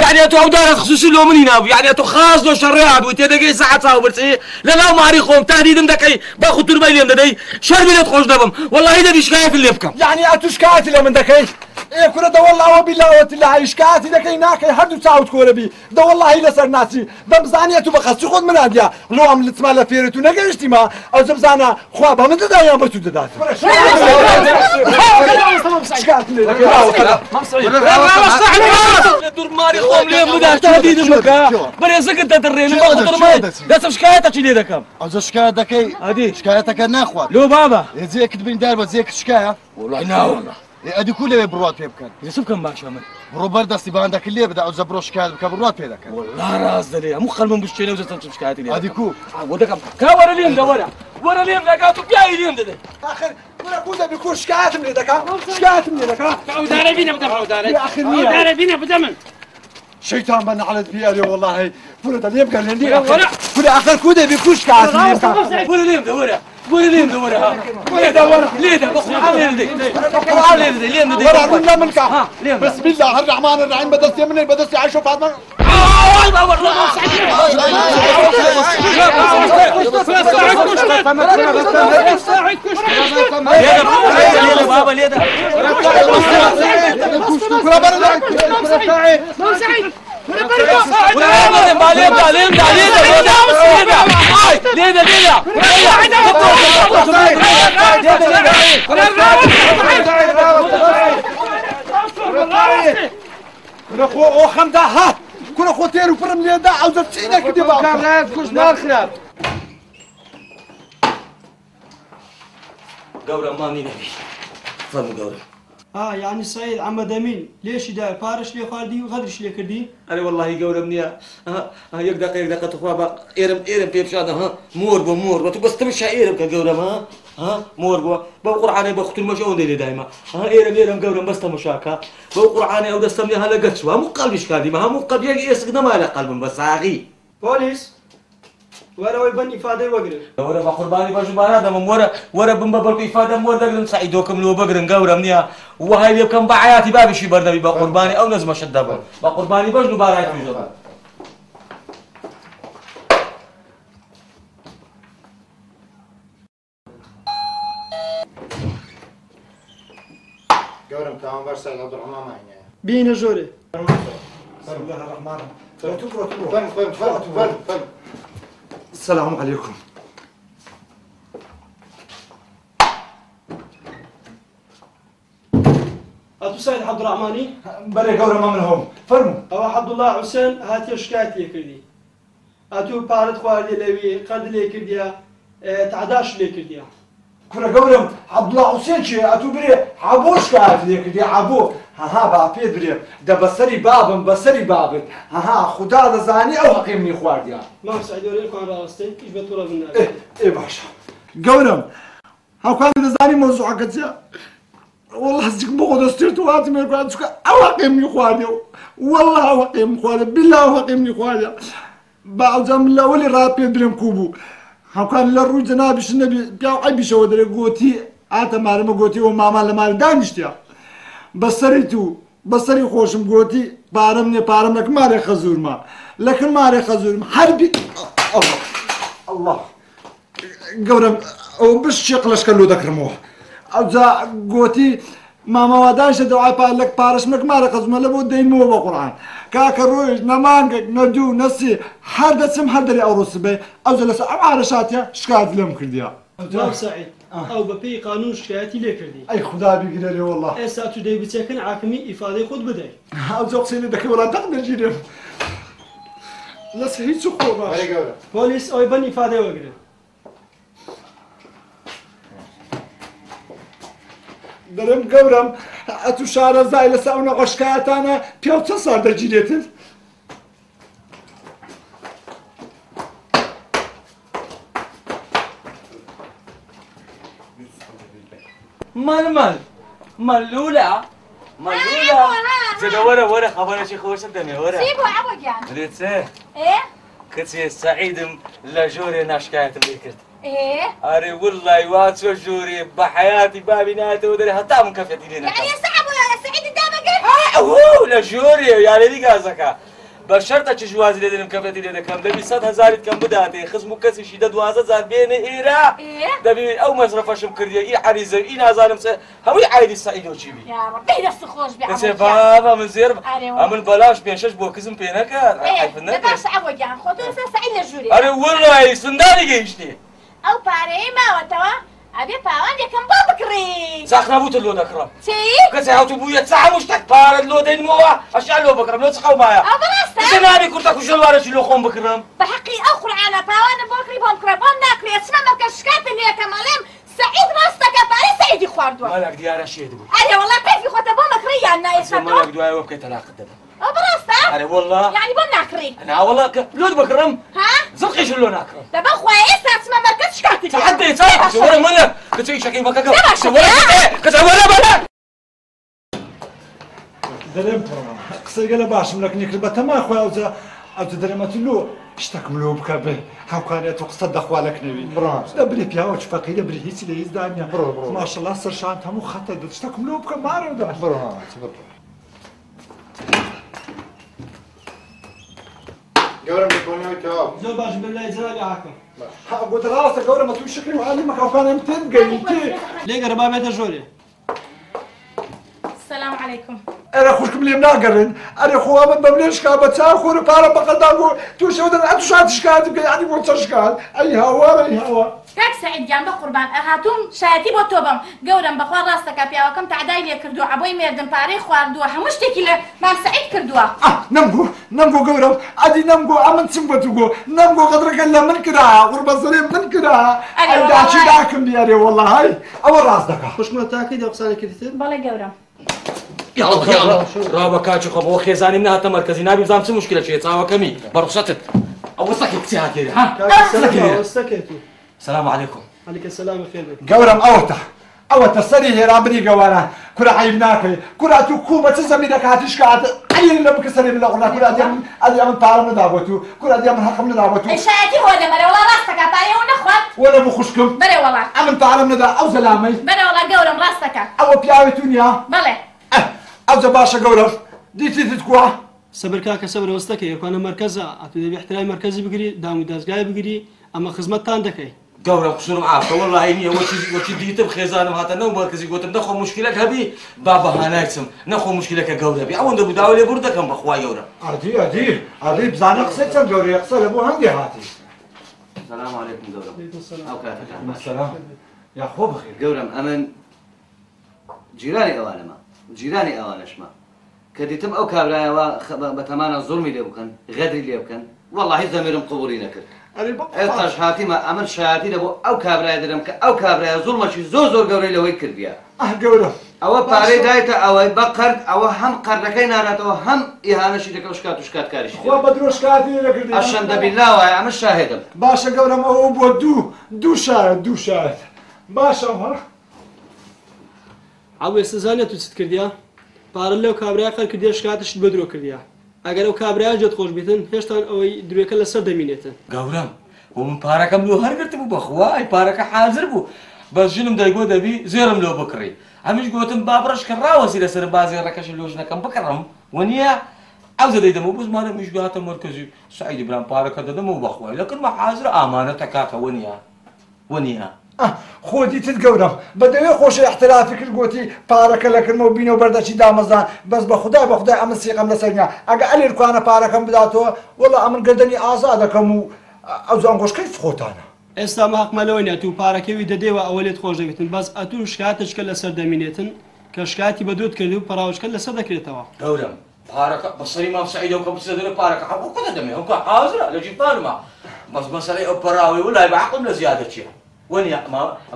يعني اتو دار خصوصي لو من هنا يعني اتو خاص لو شريعه وتدقي ساعه صابرتي لنا ماري خون تهديد مدكي باخذ تربايلي مددي شربي تخرج دبم والله اذا شكايه في اللي بكم يعني اتو شكايه اللي من دكي إيه كنا ده والله وبالله وتلا إشكاتي ده كيناك حد تعود كوربي ده والله إلا سرناسي ده بزانية تبخس خود من هديا لو عم لتسمع لفيرتو نجشتي ما أو زبزانا خوابا من ده يا بتو ده إشكاتي دور ماري خوم ليه مدا تهديد مكا بريزك انت درين ما خطر ما ده شكايتك ليه ده كم أو شكايتك هذه شكايتك ناخوات لو بابا زيك تبين دار زيك شكاية والله لا والله ادي كله بروات بيبكن يوسف كم باش عمل روبرت دستي باندك اللي بدا او زبروش كاد بروات بيدك والله راس دلي مو خلهم بشتري وزت شكايتي ليه ادي كو ودك كاور لي دورا ورا ليم لقاتو بياي ليم ددي آخر ولا كودا بيكون شكايتم لي دكا شكايتم لي دكا عوداري بينا بدم عوداري يا أخي النية. عوداري بينا بدمن شيطان من على بيالي والله فرد اليوم قال لي ولا آخر كودا بيكون شكايتم لي دكا ولا ليم دورا ولا ليم دورا ولا دورا ليه ده بقرعان ليه دي بقرعان ليه دي ليم دي ورا منا منك بسم الله الرحمن الرحيم بدست يمني بدست عشو فاطمه كنا خمدا ها كنا خوتير وفرم لي دا عاوز تسينا كدي بقى كامرات كوش نار خراب قورة ماني نبي فهموا قورة يعني سعيد عمد امين ليش داير بارش لي خالدي وغدرش لي كردي أنا والله قورة منيا يقدق تخوابا إيرم بيبشادا ها مور بو بس تمشي إيرم كقورة ها مور بو قرعاني بقتل مشون دي دايما ها إيرم قورة بس تمشاكا قرعاني أو دستمني هلا قتشوا مو قلبش كادي ما مو قلب يسقنا ما له قلب بس عاغي بوليس ورا ويبني إفادة وقرر ورا بقرباني باجو بارا دم ورا بمبركو إفادة مور دقرن سعيدوكم لو بقرن قورة منيا وهاي اللي كم بعياتي بابي شي برنامج بقرباني أو نزمة شدبه بقرباني باجو بارا يتوجد قورم تمام برسل عبد الرحمن معي بينا جوري بسم الله الرحمن الرحيم السلام عليكم أتو سعيد عبد الرحماني بري قورم ما منهم فرموا أو عبد الله حسين هاتي شكايت لي كردي أتو بارد خواردي لوي قرد لي كرديا تعداش لي كرديا كنا قولهم عبد الله حسين شي اتو بري عبوش كاف ليك دي عبو ها بابي بري ده بصري بابن ها خدا زاني او حقيمني خوارديا ما سعيد وري كان راستي كيف بتورا بالنار ايه باشا قولهم ها كان زاني موضوع كذا والله حسيت بغض استرت وقت ما كنت او حقيمني خوارديا والله او حقيمني خوارديا بالله او حقيمني خوارديا بعد زم الله ولي رابي بريم كوبو ها كان للروج جنابش النبي بياو عيبي شو دري قوتي عاتا مارما قوتي وماما لمال دانشتيا بصري خوشم قوتي بارم لك ماري خزور ما لكن ماري خزور ما حربي الله قورم او بش شقلش كلو ذكرموه او زا قوتي ماما ودانش دعاء بالك بارش مك ماري خزور ما لابد دين مو بقران كاك الروج نمانك نجو نسي حد اسم حدري او رسبي او جلس او عارشاتيا شكايت لهم كرديا ما سعيد او ببي قانون شكايتي لي كردي اي خدا بيقدر والله اسا تو دي بتسكن عاكمي افاده خود بداي او زوقسيني دك ولا تقدر جيرم لا صحيح سخوبه بوليس او يبني افاده وقرر درم قورم اتو شارع زايله ساونا قشكاتانا بيوت صار دجيلتن ملولة زين ورا خبر شي خوش دمي ورا سيبوا عوج يعني دريت سيه ايه كنت سعيد لجوري ناشكايت اللي كرت ايه اري والله واتسو جوري بحياتي بابي ناتي ودري حتى من كفتي لينا يعني يصعبوا يا سعيد الدابة اوه لجوري يعني دي قازك بشرطة جواز اللي دم كفتي لينا كم دبي 100,000 كم بداتي خصمو كسي شي دوازة زاد بين ايرا دبي او مصرفش مكردي اي حريزه اي نازالم هوي عايدي سعيد وجيبي يا ربي دست خوش بعمل كسي بابا من زير عمل بلاش بين شش بو كزم بينك عارف النت بس عوج يعني خاطر سعيد لجوري اري والله سنداني جيشتي او باري ما وتوا ابي باوان دي كم بكري ساخنا بوت اللو دكرم تي كسي هاوتو بويا ساعه مش تكبار اللو دين مو اشعل لو بكرم لو تسخو معايا او براستا انا كنت كل وارش لو خون بكرم بحقي اخر على باوان بكري بكره بناكري اسمع ما كشكات اللي كمالم سعيد راستك باري سعيد خواردوا مالك ديار شي دبو انا والله كيف خاطر بكري يعني يا مالك دواي وبكيت انا قدام او براستا انا والله يعني بناكري انا والله لو بكرم ها زرقي شلو ناكرم دابا خويا إسا تسمى ما كتشكاتي تحدي صافي ولا منك كتشي شكي بكا ولا بلا درم قصي قال باش منك نكرب تما خويا او تدرمت له اشتكملو بكبه هاو كان تقصد اخوالك نبي دبري بياو فقير دبري هيك لي زدانيا ما شاء الله صر شانتها مو خطا اشتكملو بكمار برا قورم بيكونوا يتوب زۆر باش بالله جەرەگە حاکم قلت راسك قورم ما توشكري وعلمك او كان متنقل لێگەرە با بێتە ژۆرێ السلام عليكم انا خوشكم لي مناقرن انا خويا من بمليش كابتا خور بارا بقدامو تو شودن انتو شات شكال يعني مو تشكال اي هوا اي هوا كاك سعيد جان بقربان هاتوم شاتي بۆ تۆبم گەورم بەخوا ڕاستەکە پیاوەکەم تعدای لێ کردووە عەبۆی مێردم پارەی خواردووە هەموو شتێکی لە مام سعید کردووە نمگو گەورم ئەدی نمگو ئەمن چم بەتوگۆ نمگو قەدرەکە لە من کرا قوربە سەرێ من کرا ئەداچی داکم دیارێ وەڵڵاهی ئەوە ڕاست دەکا خوشکمە تاکەی دە قسانە کردیتر بەڵێ گەورم يلا رابا كاتشو خب وخي زاني منها تمركزي نبي بزام شو مشكله شيء تساوى كمي برخصتك او سكت سي هاكي ها استكيتو السلام عليكم عليك السلام خير بك گەورم ئەوە سەری هێرابنی گەوارە کورە عیب ناکەی کورە تو کومە چ زەمینەکە هاتیش کات عین لە بکە سەری بڵە قوڵا کورە ئەدی من پارەم نەدابۆ تو کورە ئەدی من حەقم نەدابۆ تو شایەتی هۆ دەمەرە وڵا ڕاستەکە پارەی ئەو نەخوات وەرە بۆ خوشکم بەرێ وڵا ئەمن پارەم نەدا ئەو زەلامەی بەرێ وڵا گەورم ڕاستەکە ئەوە پیاوی تو نییە بەڵێ ئەوجە باشە گەورم دیتیت کووە سەبر کاکە سەبر وەستەکە یەکوانە مەرکەزە ئەتو دەبی احترای مەرکەزی بگری دام و دەستگای بگری ئەمە خزمەتتان دەکەی قورم قصورم عافية والله إني وشي ديتم خزانم هذا نو مركزي قلت نخو مشكلك هبي بابا هناكسم نخو مشكلك قورم بي أول دبو داولي بردكم بخوا قورم عادي بزانە قسەیان گەورەی قسە لە بۆ هەندێ هاتی السلام عليكم قورم أو كاتك السلام يا خۆ بخير قورم أمن جيراني أوانا ما جيراني أوانش ما كديتم أو كابرايا بتمانا ظلمي لي بكن غدري لي بكن والله زميرم قبوري نكر ئێستاش هاتیمە ئەمن شایەتی لە بۆ ئەو کابرای دەرم کە ئەو کابرایە زوڵمەشی زۆر گەورەی لەوەی کردیە گەورە ئەوە پارەی دایتە ئەوەی بە قەرد ئەوە هەم قەردەکەی ناراتەوە هەم ئیهانەشی دەکە شکات و شکاتکاریشی خۆ بە درۆشکاتی لەکردی ئەشەندە بیلاوایە ئەمە شاهێدم باشە گەورەم ئەوە بۆ دوو شایەت باشە ها ئەو ئێستا زانێت تو چت کردیا پارە لەو کابرای خەر کردیا شکاتشت بە درۆ کردیا ئەگەر ئەو کابرای جێت خۆش بیتن هێشتا ئەوەی درێکە لەسەر دەمینێتن قورم ومن باركم لو هرقرت بو بخواي بارك حاضر بو بس جنم دايقو دبي زيرم لو بكري همش قوتم بابرش كراوسي لسر بازي ركش لوجنا كم بكرم ونيا عاوز ديدمو بس ما مش قاعد مركزي سعيد ابراهيم بارك دمو بخواي لكن ما حاضر امانتك كاكا ونيا خۆدی تت گەورم بەدەوێ خۆشی احترافی کرد گوتی پارەکە لەکردمەوە بینە و بەردەچی دامەزان بەس بە خودای ئەمە سیقم لەسەرنیا ئەگە ئەلێرکوانە پارەکەم بداتەوە وەڵا ئەمن گردنی ئازا دەکەم و ئەو زانگۆشکەی فخۆتانە ئێستا مەحکمەلەوەی نێت و پارەکەوی دەدێەوە ئەوە لێت خۆش دەبێتن بەس ئەتو شکاتشکە لەسەر دەمینێتن کە شکاتی بە دوت کرد و پەراوشکە لەسەر دەکرێتەوە قورم بارك بصري ما سعيد وكم تسدر بارك حبو كذا دمي هم حاضر لجيبان ما بس مسألة أبراوي ولا بعقل لزيادة شيء وين يا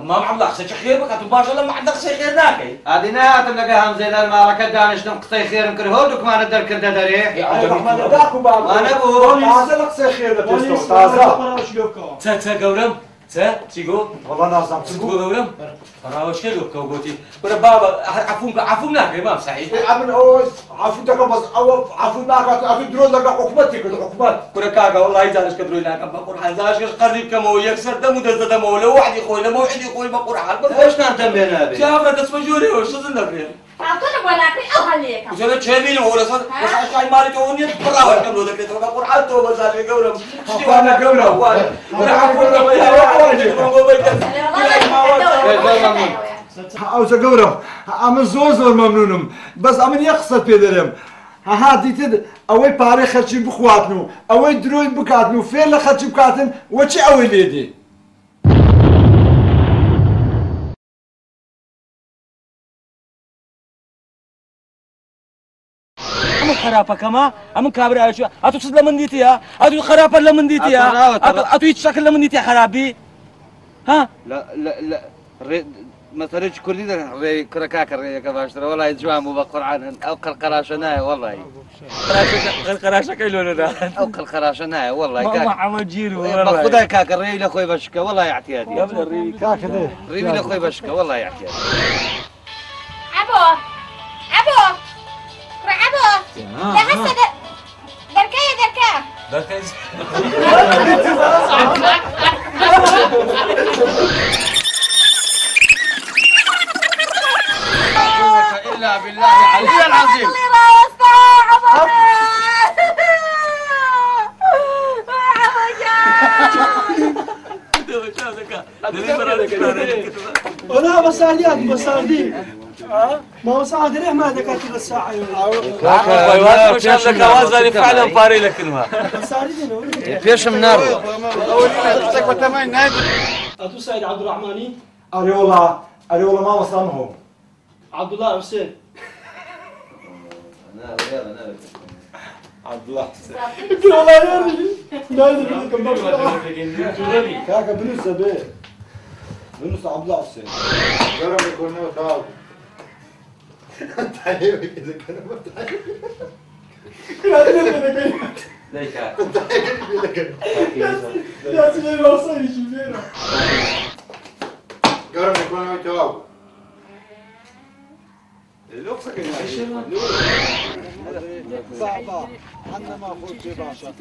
ما عم لخص خير بك تباشر لما عندك خير ناكي هذه نهاية لقى همزة المعركة دانش نم قصي خير مكره هودك ما ندر كرده دري أنا داكو بابا أنا بقول تازة لقصي خير تستو تازة قورم تيقول والله نازم تقول قورم راوش كيلو كوغوتي ولا بابا عفو ناكي ما صحيح عمل أوز عفو دكا بس أو عفو ناكا عفو دروز لقى حكومتي كده حكومات كنا كاكا والله يزالش كدروي لك بقول حزاش قريب كمو يكسر دم ودز دمو لو واحد يخوي لو واحد يخوي بقول حال ايش نعتم بينا بي شافنا تسمجوري وش تزلك فيه تعطونا بولاكي أو هليك وجانا تشامين ولا صار بس عشان مالك وني براوي كم لو ذاك بقول حالته بس عشان قورم أنا قورم ولا عفوا ئەوجە گەورم ئەمە زۆر مەمنونم بەس ئەمن یە قسەت پێ دەرێم هەها دیتر ئەوەی پارەی خەرچی بخواتن و ئەوەی درۆی بکاتن و فێر لە خەرچی بکاتن وەچی ئەوەی لێدێ ئەمە خراپەکەمە ئەمن کابرا ئەتو چ لە من دیتە ئەتو خراپەر لە من دیتە ئەتو هیچ شەکل لە من دیتە خراپی ها لا مثلا كردي ده كركاك الريكة باشتري والله يجوان مو بقرعان أو قرقراشنا والله قرقراشة كيلونا أو قرقراشنا والله ما عمل جيرو والله خذها كاك الريبي لأخوي بشكا والله يعتيادي يا ابن الريبي كاك ده ريبي لأخوي بشكا والله يعتيادي عبو عبو لا هسه دركا إلا بالله العلي العظيم ولا بصاردي ما هو صادر إيه ما دكاتره الساعه مش لك وزن فعلا باري لك الماء فيش منار اتو سيد عبد الرحماني اريولا ما وصلهم عبد الله حسين عبد الله حسين والله يا رجل كاكا بنوسه بيه بنوسه عبد الله حسين جرب يكون تعال تعالي كذا كلمة يا سيدي ما وصل يشوفينا جرب يكون تعال صعبة عنا ما أخوك باشا